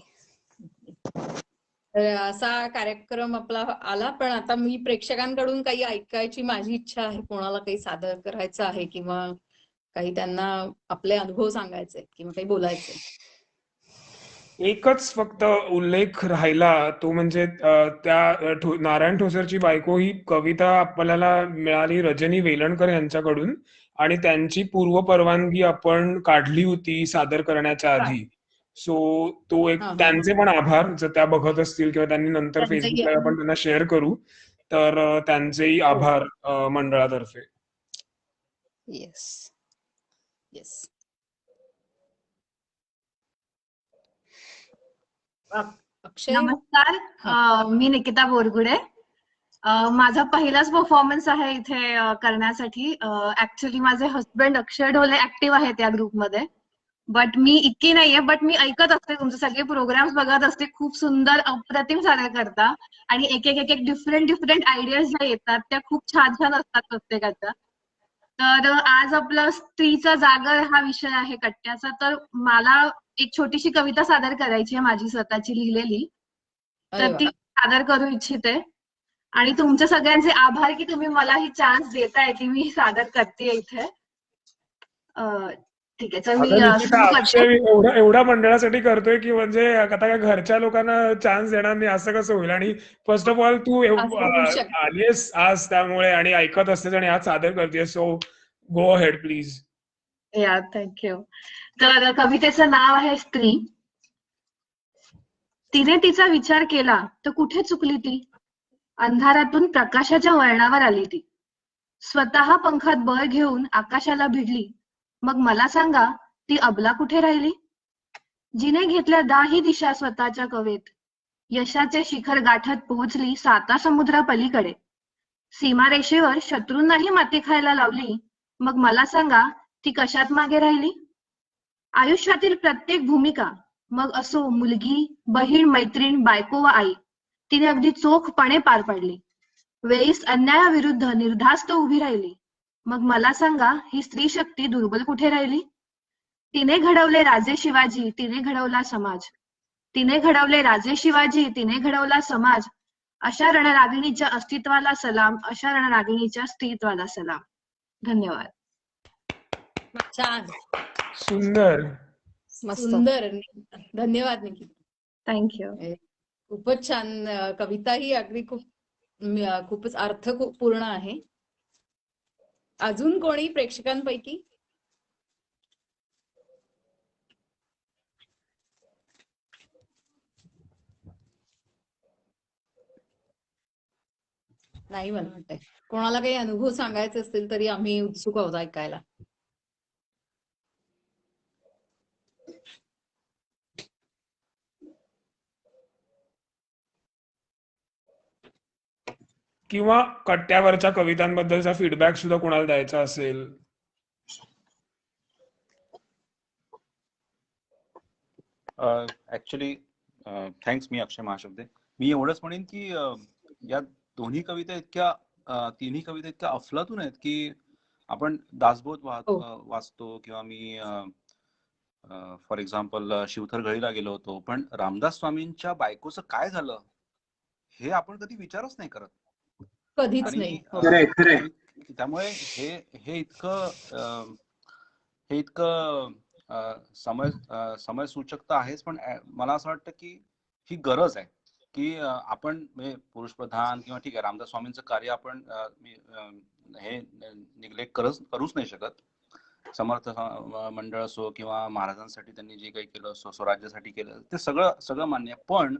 तर असा कार्यक्रम आपला आला, पण आता मी प्रेक्षकांकडून काही ऐकायची माझी इच्छा आहे. कोणाला काही सादर करायचं आहे किंवा काही त्यांना आपले अनुभव सांगायचे किंवा काही बोलायचे. एकच फक्त उल्लेख राहिला तो म्हणजे त्या नारायण ठोसरची बायको ही कविता आपल्याला मिळाली रजनी वेलणकर यांच्याकडून आणि त्यांची पूर्व परवानगी आपण काढली होती सादर करण्याच्या आधी. सो तो एक हा, हा. त्यांचे पण आभार जर त्या बघत असतील किंवा त्यांनी नंतर त्यांचेही फेसबुकला आपण त्यांना शेअर करू तर त्यांचेही आभार मंडळातर्फे. येस. येस. अक्षय. नमस्कार. मी निकिता बोरगुडे. माझा पहिलाच परफॉर्मन्स आहे इथे करण्यासाठी. ऍक्च्युली माझे हस्बंड अक्षय ढोले ऍक्टिव्ह आहेत या ग्रुपमध्ये, बट मी इतकी नाहीये. बट मी ऐकत असते, तुमचे सगळे प्रोग्राम्स बघत असते. खूप सुंदर अप्रतिम सादर करता आणि एक एक एक एक डिफरंट आयडियाज ज्या येतात त्या खूप छान छान असतात प्रत्येकाच्या. तर आज आपला स्त्रीचा जागर हा विषय आहे कट्ट्याचा. तर मला एक छोटीशी कविता सादर करायची आहे, माझी स्वतःची लिहिलेली. अरे तर वा. ती सादर करू इच्छिते आणि तुमच्या सगळ्यांचे आभार की तुम्ही मला ही चान्स देताय की मी सादर करते इथे. ठीक आहे, तर मी अगं निकिता, सुरू करते. अक्षय एवढ्या मंडळासाठी करतोय की म्हणजे आता काय घरच्या लोकांना चान्स देणार नाही असं कसं होईल. आणि फर्स्ट ऑफ ऑल तू असं होऊ शकतं. आलीयस आज त्यामुळे आणि ऐकत असतेस आणि आज सादर करतेस. So go ahead please. या थँक्यू. तर कवितेचं नाव आहे स्त्री. तिने तिचा विचार केला तर कुठे चुकली ती. अंधारातून प्रकाशाच्या वळणावर आली ती. स्वतः पंखात बळ घेऊन आकाशाला भिडली. मग मला सांगा ती अबला कुठे राहिली. जिने घेतल्या 10 दिशा स्वतःच्या कवेत. यशाचे शिखर गाठत पोहोचली 7 समुद्रापलीकडे. सीमारेषेवर शत्रूंनाही माती खायला लावली. मग मला सांगा ती कशात मागे राहिली. आयुष्यातील प्रत्येक भूमिका, मग असो मुलगी, बहीण, मैत्रीण, बायको व आई, तिने अगदी चोखपणे पार पाडली. वेळीस अन्यायाविरुद्ध निर्धास्त उभी राहिली. मग मला सांगा ही स्त्री शक्ती दुर्बल कुठे राहिली. तिने घडवले राजे शिवाजी, तिने घडवला समाज. तिने घडवले राजे शिवाजी, तिने घडवला समाज. अशा रणरागिणीच्या अस्तित्वाला सलाम, अशा रणरागिणीच्या स्त्रीत्वाला सलाम. धन्यवाद. छान. सुंदर. मस्त. सुंदर. धन्यवाद निकिता. थँक्यू. खूपच छान. कविता ही अगदी खूपच अर्थपूर्ण आहे. अजून कोणी प्रेक्षकांपैकी? नाही, मला वाटतंय कोणाला काही अनुभव सांगायचे असतील तरी आम्ही उत्सुक आहोत ऐकायला. किंवा कट्ट्यावरच्या कवितांबद्दलचा फीडबॅक सुद्धा कोणाला द्यायचा असेल. Actually thanks. मी अक्षय महाशब्दे. मी एवढंच म्हणेन की या दोन्ही कविता तिन्ही कविता इतक्या अफलातून आहेत की आपण दासबोध वाचतो किंवा मी फॉर एक्झाम्पल शिवथर गळीला गेलो होतो, पण रामदास स्वामींच्या बायकोचं काय झालं हे आपण कधी विचारच नाही करत. कधीच आणि नाही. खरंय. त्यामुळे हे इतकं समय सूचकता आहेच, पण मला असं वाटतं की ही गरज आहे की आपण म्हणजे पुरुष प्रधान किंवा ठीक आहे रामदास स्वामींचं कार्य आपण हे निग्लेक्ट करूच नाही शकत. समर्थ मंडळ असो किंवा महाराजांसाठी त्यांनी जे काही केलं असो, स्वराज्यासाठी केलं, ते सगळं मान्य. पण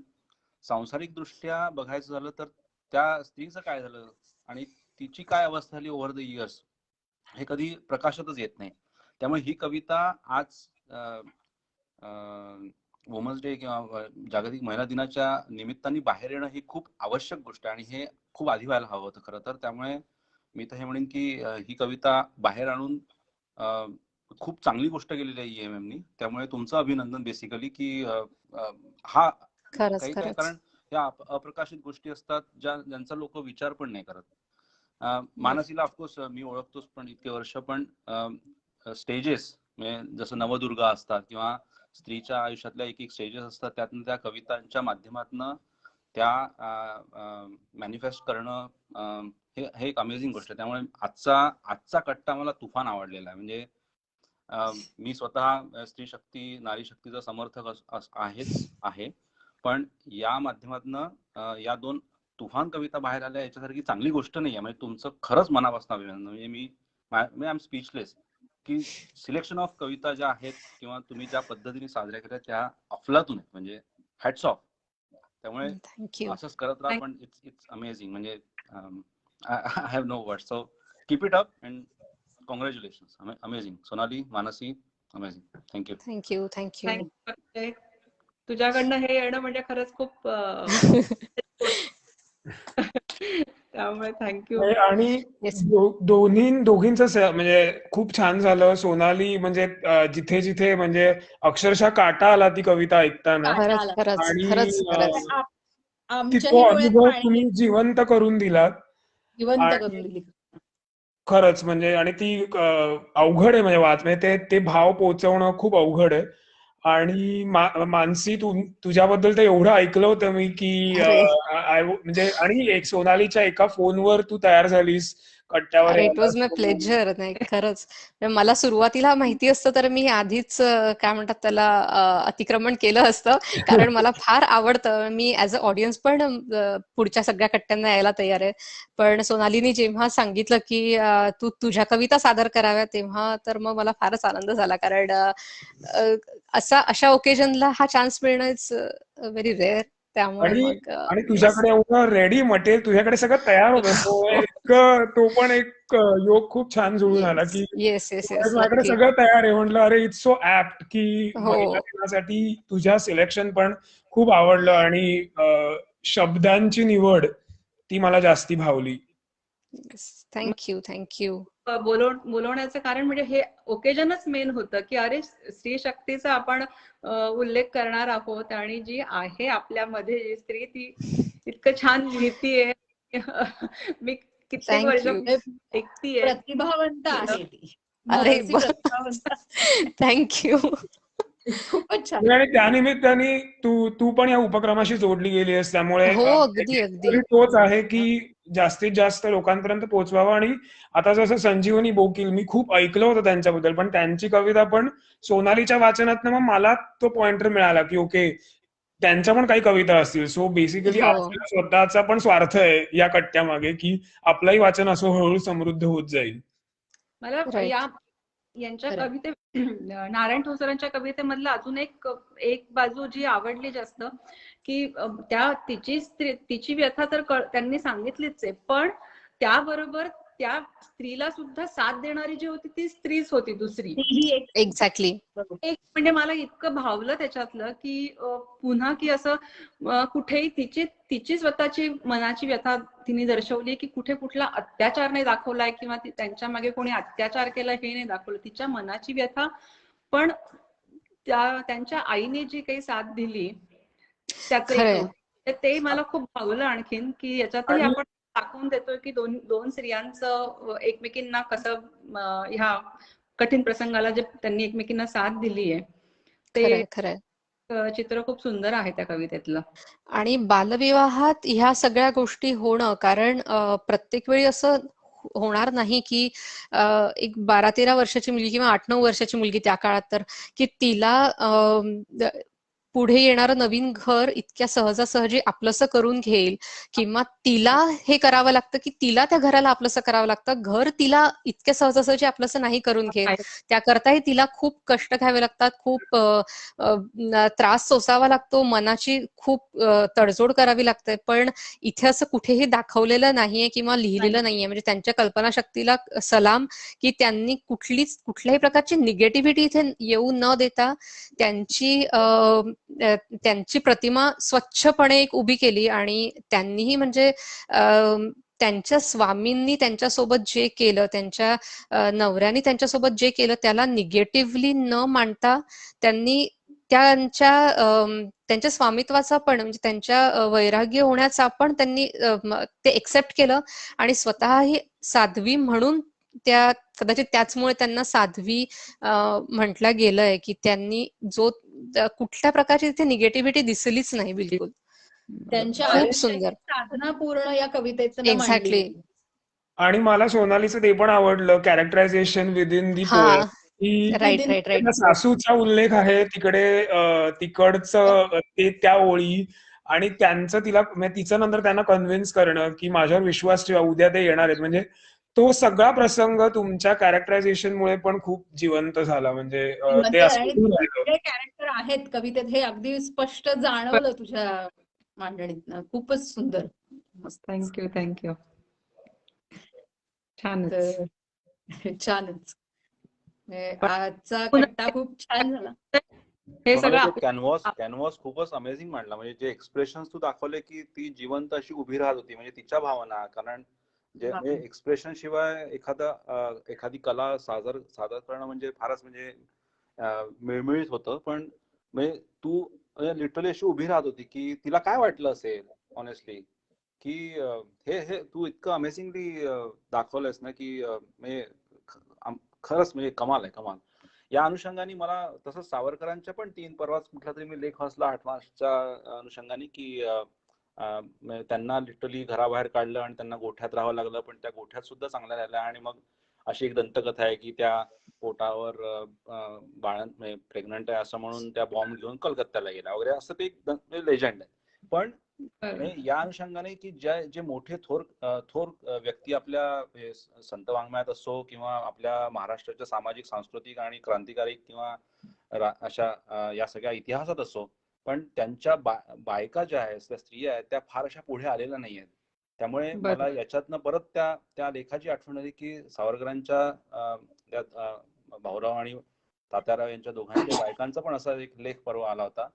सांसारिक दृष्ट्या बघायचं झालं तर त्या स्त्रीचं काय झालं आणि तिची काय अवस्था झाली ओव्हर द इयर्स, हे कधी प्रकाशातच येत नाही. त्यामुळे ही कविता आज वुमन्स डे किंवा जागतिक महिला दिनाच्या निमित्ताने बाहेर येणं ही खूप आवश्यक गोष्ट आहे आणि हे खूप आधी व्हायला हवं होतं खरं तर. त्यामुळे मी तर हे म्हणेन की ही कविता बाहेर आणून खूप चांगली गोष्ट केलेली आहे EMMनी. त्यामुळे तुमचं अभिनंदन बेसिकली की हा काही कारण ह्या अप्रकाशित गोष्टी असतात ज्यांचा लोक विचार पण नाही करत. मानसीला ऑफकोर्स मी ओळखतोच, पण इतके वर्ष, पण स्टेजेस म्हणजे जसं नवदुर्गा असतात किंवा स्त्रीच्या आयुष्यातल्या एक स्टेजेस असतात, त्यातून त्या कवितांच्या माध्यमातून त्या मॅनिफेस्ट करणं हे एक अमेझिंग गोष्ट आहे. त्यामुळे आजचा कट्टा मला तुफान आवडलेला आहे. म्हणजे मी स्वतः स्त्री शक्ती नारी शक्तीचा समर्थक आहे, पण या माध्यमातून या 2 तुफान कविता बाहेर आल्या याच्यासारखी चांगली गोष्ट नाही आहे. म्हणजे तुमचं खरंच मनापासून अभिनंदन. म्हणजे मी आय एम स्पीचलेस की सिलेक्शन ऑफ कविता ज्या आहेत किंवा तुम्ही ज्या पद्धतीने साजऱ्या केल्या त्या अफलातून आहेत. म्हणजे हॅट्स ऑफ. त्यामुळे असंच करत राहा. पण इट्स अमेझिंग. म्हणजे I have no words. So keep it up and congratulations. Amazing. Sonali, Mansi, amazing. Thank you. Thank you. तुझ्याकडनं हे येणं म्हणजे खरंच खूप त्यामुळे थँक्यू. आणि दोघींचं म्हणजे खूप छान झालं. सोनाली म्हणजे जिथे जिथे म्हणजे अक्षरशः काटा आला ती कविता ऐकताना, आणि तो अनुभव तुम्ही जिवंत करून दिलात. जिवंत करून दिली. खरंच म्हणजे, आणि ती अवघड आहे म्हणजे म्हणजे ते भाव पोहोचवणं खूप अवघड आहे. आणि मानसी, तुझ्याबद्दल तर एवढं ऐकलं होतं मी की म्हणजे, आणि एक सोनालीच्या एका फोनवर तू तयार झालीस कट्ट्यावर. It was my pleasure. नाही खरंच, मला सुरुवातीला माहिती असतं तर मी आधीच काय म्हणतात त्याला अतिक्रमण केलं असतं, कारण मला फार आवडतं. मी ऍज अ ऑडियन्स पण पुढच्या सगळ्या कट्ट्यांना यायला तयार आहे. पण सोनालीने जेव्हा सांगितलं की तू तुझ्या कविता सादर कराव्या, तेव्हा तर मग मला फारच आनंद झाला. कारण अशा ओकेजनला हा चान्स मिळणं इट्स व्हेरी रेअर. त्यामुळे मग आणि तुझ्याकडे एवढं रेडी मटेरियल, तुझ्याकडे सगळं तयार होतं. तो पण एक योग खूप छान जुळून आला की माझ्याकडे सगळं तयार आहे. म्हटलं अरे इट्स सो ऍप्ट की महिला दिनासाठी तुझ्या सिलेक्शन पण खूप आवडलं. आणि शब्दांची निवड ती मला जास्ती भावली. थँक्यू. बोलवण्याचं कारण म्हणजे हे ओकेजनच मेन होतं की अरे स्त्री शक्तीचा आपण उल्लेख करणार आहोत, आणि जी आहे आपल्यामध्ये जी स्त्री ती इतकं छान लिहितीये. मी कित्येक वर्ष ऐकतीये. प्रतिभावंत आहे ती. अरे थँक्यू. खूपच छान. आणि त्यानिमित्ताने तू पण या उपक्रमाशी जोडली गेली आहेस. त्यामुळे अगदी तोच आहे की जास्तीत जास्त लोकांपर्यंत पोहोचवावं. आणि आता जसं संजीवनी बोकील, मी खूप ऐकलं होतं त्यांच्याबद्दल, पण त्यांची कविता पण सोनालीच्या वाचनात मग मला तो पॉइंटर मिळाला की ओके, त्यांच्या पण काही कविता असतील. सो बेसिकली आपला स्वतःचा पण स्वार्थ आहे या कट्ट्यामागे की आपलंही वाचन असं हळूहळू समृद्ध होत जाईल. मला यांच्या कविते, नारायण ठोसरांच्या कवितेमधलं अजून एक बाजू जी आवडली जास्त, की तिची व्यथा तर त्यांनी सांगितलीच आहे, पण त्याबरोबर त्या स्त्रीला सुद्धा साथ देणारी जी होती ती स्त्रीच होती दुसरी. एक्झॅक्टली. एक म्हणजे मला इतकं भावलं त्याच्यातलं की पुन्हा की असं कुठेही तिची स्वतःची मनाची व्यथा तिने दर्शवली की कुठे कुठला अत्याचार नाही दाखवलाय किंवा त्यांच्या मागे कोणी अत्याचार केला हे नाही दाखवलं. तिच्या मनाची व्यथा, पण त्यांच्या आईने जी काही साथ दिली त्याचं ते मला खूप भावलं आणखीन, की याच्यातही आपण दाखवून देतोय की दोन स्त्रियांचं एकमेकींना कसं ह्या कठीण प्रसंगाला जे त्यांनी एकमेकींना साथ दिली आहे ते चित्र खूप सुंदर आहे त्या कवितेतलं. आणि बालविवाहात ह्या सगळ्या गोष्टी होणं, कारण प्रत्येक वेळी असं होणार नाही की एक 12-13 वर्षाची मुलगी किंवा 8-9 वर्षाची मुलगी त्या काळात तर की तिला पुढे येणारं नवीन घर इतक्या सहजासहजी आपलंसं करून घेईल किंवा तिला हे करावं लागतं की तिला त्या घराला आपलंसं करावं लागतं. घर तिला इतक्या सहजासहजी आपलंसं नाही करून घेईल. त्याकरताही तिला खूप कष्ट घ्यावे लागतात, खूप त्रास सोसावा लागतो, मनाची खूप तडजोड करावी लागते. पण इथे असं कुठेही दाखवलेलं नाहीये किंवा लिहिलेलं नाहीये. म्हणजे त्यांच्या कल्पनाशक्तीला सलाम की त्यांनी कुठल्याही प्रकारची निगेटिव्हिटी इथे येऊ न देता त्यांची प्रतिमा स्वच्छपणे एक उभी केली आणि त्यांनीही म्हणजे त्यांच्या स्वामींनी त्यांच्यासोबत जे केलं, त्यांच्या नवऱ्याने त्यांच्यासोबत जे केलं त्याला निगेटिव्हली न मांडता त्यांनी त्यांच्या स्वामित्वाचा पण म्हणजे त्यांच्या वैराग्य होण्याचा पण त्यांनी ते एक्सेप्ट केलं आणि स्वतःही साध्वी म्हणून कदाचित त्याचमुळे त्यांना साध्वी म्हटलं गेलंय की त्यांनी कुठल्या प्रकारची तिथे निगेटिव्हिटी दिसलीच नाही बिलकुल. त्यांच्या खूप आयुष्याची सुंदर. साधना पूर्ण या कवितेतनं एक्झॅक्टली. मांडली. आणि मला सोनालीचं ते पण आवडलं, कॅरेक्टरायझेशन विदिन दी हा. पोएम, की राईट राईट राईट. सासूचा उल्लेख आहे तिकडे, तिकडचं त्या ओळी आणि त्यांचं तिचं नंतर त्यांना कन्व्हिन्स करणं की माझ्यावर विश्वास ठेवा, उद्या ते येणार आहेत. म्हणजे तो सगळा प्रसंग तुमच्या कॅरेक्टरायझेशनमुळे पण खूप जिवंत झाला. म्हणजे ते असं आणि उभं राहिलं. जे कॅरेक्टर आहेत कवितेत हे अगदी स्पष्ट जाणवलं तुझ्या मांडणीतनं. खूपच सुंदर. मस्त. थँक्यू. छानच. तर छानच. पण आजचा पुन्हा कट्टा खूप छान झाला. हे सोनाली, सगळं ते कॅनव्हास खूपच अमेझिंग मांडला. म्हणजे जे एक्सप्रेशन्स तू दाखवले की ती जिवंत अशी उभी राहत होती, म्हणजे तिच्या भावना. कारण म्हणजे एक्सप्रेशन शिवाय एखादी कला सादर करणं म्हणजे फारच म्हणजे मिळमिळीत होतं. पण म्हणजे तू लिटरली अशी उभी राहत होती की तिला काय वाटलं असेल ऑनेस्टली, की हे तू इतकं अमेझिंगली दाखवलंयस ना की म्हणजे खरंच म्हणजे कमाल आहे, कमाल. या अनुषंगाने मला तसंच सावरकरांच्या पण 3 परवाच कुठला तरी मी लेख वाचला 8 मार्चच्या अनुषंगाने की म्हणजे त्यांना लिटरली घराबाहेर काढलं आणि त्यांना गोठ्यात राहावं लागलं, पण त्या गोठ्यात सुद्धा चांगल्या राहिल्या. आणि मग अशी एक दंतकथा आहे की त्या पोटावर बाळ प्रेग्नंट आहे असं म्हणून त्या बॉम्ब घेऊन कलकत्त्याला गेला वगैरे, असं ते एक लेजंड आहे. पण या अनुषंगाने की जे मोठे थोर व्यक्ती आपल्या संत वाङ्मयात असो किंवा आपल्या महाराष्ट्राच्या सामाजिक, सांस्कृतिक आणि क्रांतिकारी किंवा अशा या सगळ्या इतिहासात असो, पण त्यांच्या बायका ज्या आहेत, त्या स्त्रिया आहेत, त्या फार अशा पुढे आलेल्या नाही आहेत. त्यामुळे मला याच्यातनं परत त्या लेखाची आठवण आली की सावरकरांच्या भाऊराव आणि तात्याराव यांच्या दोघांच्या बायकांचा पण असा एक लेख परवा आला होता.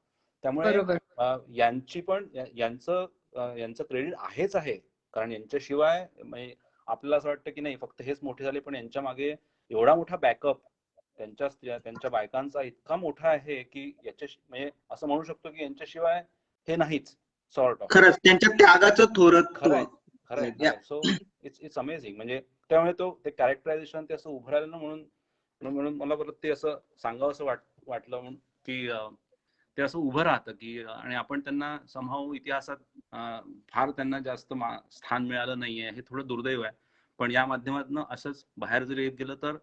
त्यामुळे यांचं क्रेडिट आहेच आहे. कारण यांच्याशिवाय म्हणजे आपल्याला असं वाटतं की नाही फक्त हेच मोठे झाले, पण यांच्या मागे एवढा मोठा बॅकअप त्यांच्या बायकांचा इतका मोठा आहे की म्हणजे असं म्हणू शकतो की यांच्याशिवाय हे नाहीच, सॉर्ट ऑफ. खरंच त्यांच्या त्यागाचं थोरत्व. खरंय. So it's amazing. म्हणजे त्यामुळे ते कॅरेक्टरायझेशन ते असं उभं राहिलं ना, म्हणून मला परत ते असं सांगावं असं वाटलं म्हणून की ते असं उभं राहतं की आणि आपण त्यांना समहाऊ इतिहासात फार त्यांना जास्त स्थान मिळालं नाहीये, हे थोडं दुर्दैव आहे. पण या माध्यमातून असंच बाहेर जरी येत गेलं तर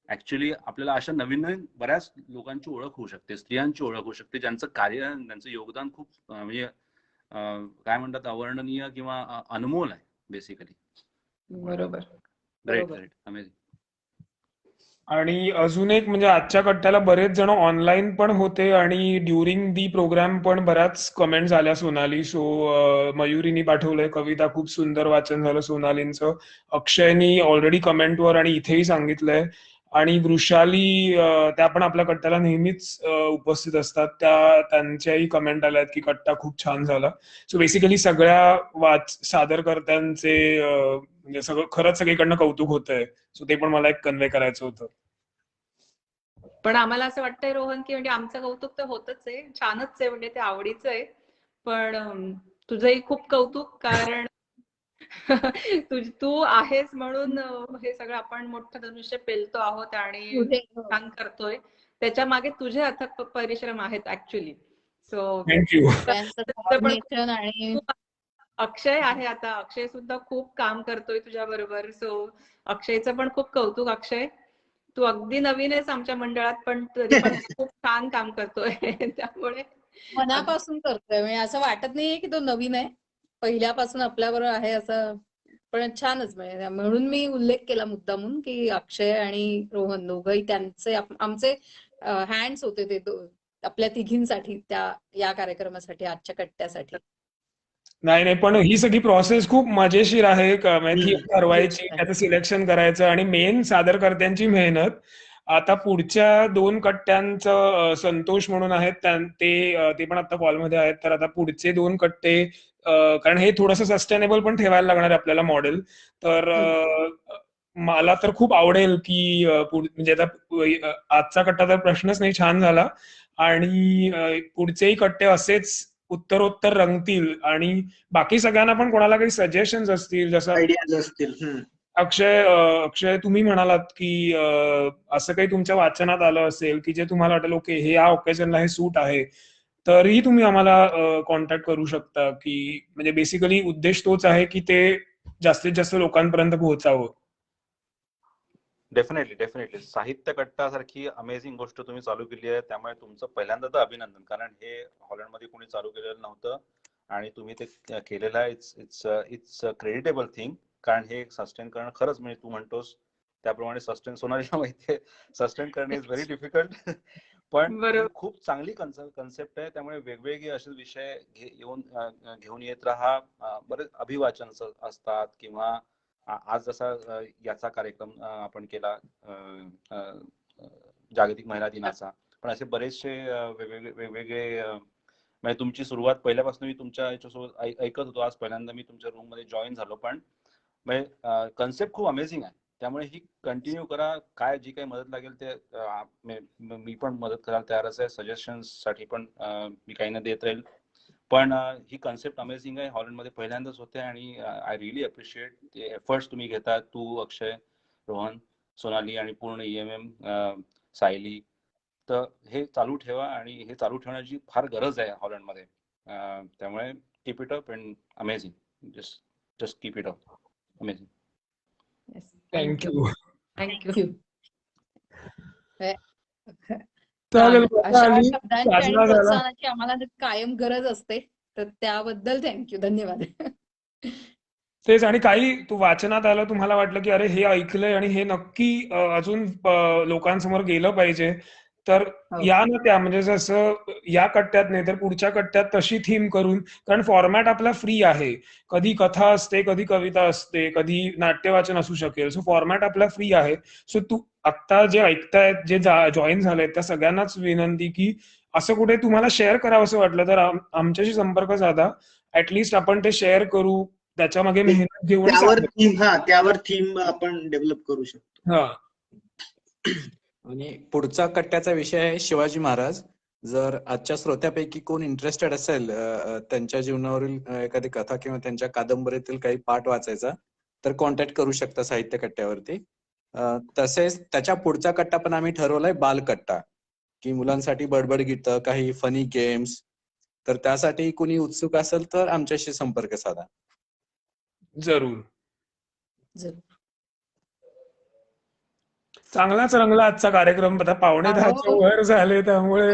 ऍक्च्युली आपल्याला अशा नवीन बऱ्याच लोकांची ओळख होऊ शकते, स्त्रियांची ओळख होऊ शकते, ज्यांचं कार्य, त्यांचं योगदान खूप म्हणजे काय म्हणतात अवर्णनीय किंवा अनमोल आहे बेसिकली. बरोबर. Great amazing. आणि अजून एक म्हणजे आजच्या कट्ट्याला बरेच जण ऑनलाईन पण होते आणि ड्युरिंग दी प्रोग्राम पण बऱ्याच कमेंट झाल्या सोनाली. सो मयुरीनी पाठवलंय, कविता खूप सुंदर वाचन झालं सोनालींचं. अक्षयनी ऑलरेडी कमेंटवर आणि इथेही सांगितलंय. आणि वृषाली त्या पण आपल्या कट्ट्याला नेहमीच उपस्थित असतात, त्यांच्याही कमेंट आल्यात की कट्टा खूप छान झाला. सो बेसिकली सगळ्या सादरकर्त्यांचे म्हणजे खरंच सगळीकडनं कौतुक होतंय. सो ते पण मला एक कन्वे करायचं होतं. पण आम्हाला असं वाटतंय रोहन की म्हणजे आमचं कौतुक तर होतच आहे, छानच आहे, म्हणजे ते आवडीचं आहे. पण तुझंही खूप कौतुक, कारण तू आहेस म्हणून हे सगळं आपण मोठं धनुष्य पेलतो आहोत आणि छान करतोय. त्याच्या मागे तुझे अथक परिश्रम आहेत ऍक्च्युली. So thank you. त्यांचं coordination आणि अक्षय आहे आता. अक्षय सुद्धा खूप काम करतोय तुझ्या बरोबर. सो अक्षयचं पण खूप कौतुक. अक्षय, तू अगदी नवीन आहेस आमच्या मंडळात, पण तरी पण खूप छान काम करतोय. त्यामुळे मनापासून करतोय, म्हणजे असं वाटत नाहीये की तो नवीन आहे, पहिल्यापासून आपल्याबरोबर आहे असं. पण छानच, म्हणजे म्हणून मी उल्लेख केला मुद्दामून की अक्षय आणि रोहन दोघंही त्यांचे आमचे हँड्स होते ते आपल्या तिघींसाठी या कार्यक्रमासाठी, आजच्या कट्ट्यासाठी. नाही नाही, पण ही सगळी प्रोसेस खूप मजेशीर आहे. म्हणजे थीम ठरवायची, त्याचं सिलेक्शन करायचं आणि मेन सादरकर्त्यांची मेहनत. आता पुढच्या 2 कट्ट्यांचं संतोष म्हणून आहेत, ते पण आता कॉलमध्ये आहेत. तर आता पुढचे 2 कट्टे, कारण हे थोडंसं सस्टेनेबल पण ठेवायला लागणार आहे आपल्याला मॉडेल. तर मला तर खूप आवडेल की म्हणजे आता आजचा कट्टा तर प्रश्नच नाही, छान झाला. आणि पुढचेही कट्टे असेच उत्तरोत्तर रंगतील. आणि बाकी सगळ्यांना पण कोणाला काही सजेशन्स असतील, जसं आयडियाज असतील. अक्षय तुम्ही म्हणालात की असं काही तुमच्या वाचनात आलं असेल की जे तुम्हाला वाटेल ओके हे या ओकेजनला हे सूट आहे, तरीही तुम्ही आम्हाला कॉन्टॅक्ट करू शकता. की म्हणजे बेसिकली उद्देश तोच आहे की ते जास्तीत जास्त लोकांपर्यंत पोहोचावं. डेफिनेटली साहित्य कट्टासारखी अमेझिंग गोष्ट तुम्ही चालू केली आहे. त्यामुळे तुमचं पहिल्यांदा तर अभिनंदन, कारण हे हॉलंडमध्ये कोणी चालू केलेलं नव्हतं आणि तुम्ही ते केलेलं आहे. It's creditable thing. कारण हे सस्टेन करणं खरंच, म्हणजे तू म्हणतोस त्याप्रमाणे सस्टेन, सोनालीला माहितीये सस्टेन करणे इज व्हेरी डिफिकल्ट. पण ही खूप चांगली कन्सेप्ट आहे. त्यामुळे वेगवेगळे असे विषय घेऊन येत राहा. बरेच अभिवाचन असतात, किंवा आज जसा याचा कार्यक्रम आपण केला जागतिक महिला दिनाचा, पण असे बरेचसे वेगवेगळे म्हणजे तुमची सुरुवात पहिल्यापासून मी तुमच्या याच्यासोबत ऐकत होतो. आज पहिल्यांदा मी तुमच्या रूम मध्ये जॉईन झालो. पण म्हणजे कन्सेप्ट खूप अमेझिंग आहे. त्यामुळे ही कंटिन्यू करा. काय जी काही मदत लागेल ते मी पण मदत करायला तयारच आहे. सजेशन्स साठी पण मी काही ना देत राहील. पण ही कन्सेप्ट अमेझिंग आहे. हॉलंडमध्ये पहिल्यांदाच होते आणि आय रिअली अप्रिशिएट ते एफर्ट्स तुम्ही घेता. तू, अक्षय, रोहन, सोनाली आणि पूर्ण EMM, सायली. तर हे चालू ठेवा, आणि हे चालू ठेवण्याची फार गरज आहे हॉलंडमध्ये. त्यामुळे keep it up and amazing. Just keep it up. Amazing. Thank you. Thank you. चालेल. अशा शब्दांची आणि प्रोत्साहनाची आम्हाला कायम गरज असते, तर त्याबद्दल थँक्यू, धन्यवाद. तेच. आणि काही तू वाचनात आलं, तुम्हाला वाटलं की अरे हे ऐकलंय आणि हे नक्की अजून लोकांसमोर गेलं पाहिजे, तर या ना त्या, म्हणजे जसं या कट्ट्यात नाही तर पुढच्या कट्ट्यात तशी थीम करून. कारण फॉर्मॅट आपला फ्री आहे. कधी कथा असते, कधी कविता असते, कधी नाट्यवाचन असू शकेल. सो फॉर्मॅट आपला फ्री आहे. सो तू आत्ता जे ऐकतायत, जे जॉईन झालेत, त्या सगळ्यांनाच विनंती की असं कुठे तुम्हाला शेअर करावं असं वाटलं तर आमच्याशी संपर्क साधा. ऍटलिस्ट आपण ते शेअर करू, त्याच्या मागे मेहनत घेऊन त्यावर थीम आपण डेव्हलप करू शकतो. आणि पुढचा कट्ट्याचा विषय आहे शिवाजी महाराज. जर आजच्या श्रोत्यापैकी कोण इंटरेस्टेड असेल त्यांच्या जीवनावरील एखादी कथा किंवा त्यांच्या कादंबरीतील काही पाठ वाचायचा, तर कॉन्टॅक्ट करू शकता साहित्य कट्ट्यावरती. तसेच त्याच्या पुढचा कट्टा पण आम्ही ठरवलाय बालकट्टा, की मुलांसाठी बडबड गीतं, काही फनी गेम्स. तर त्यासाठी कोणी उत्सुक असेल तर आमच्याशी संपर्क साधा. जरूर. चांगलाच रंगला आजचा कार्यक्रम. आता 9:15च्या वर झाले, त्यामुळे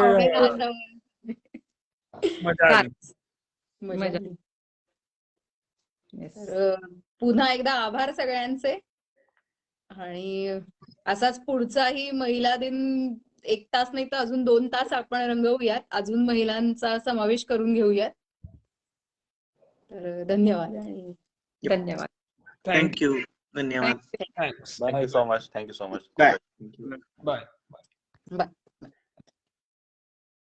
मजा आली. पुन्हा एकदा आभार सगळ्यांचे. आणि असाच पुढचाही महिला दिन 1 तास नाही तर अजून 2 तास आपण रंगवूयात, अजून महिलांचा समावेश करून घेऊयात. तर धन्यवाद. आणि धन्यवाद. थँक्यू. धन्यवाद. Thanks. Thank you so much. Bye. Bye.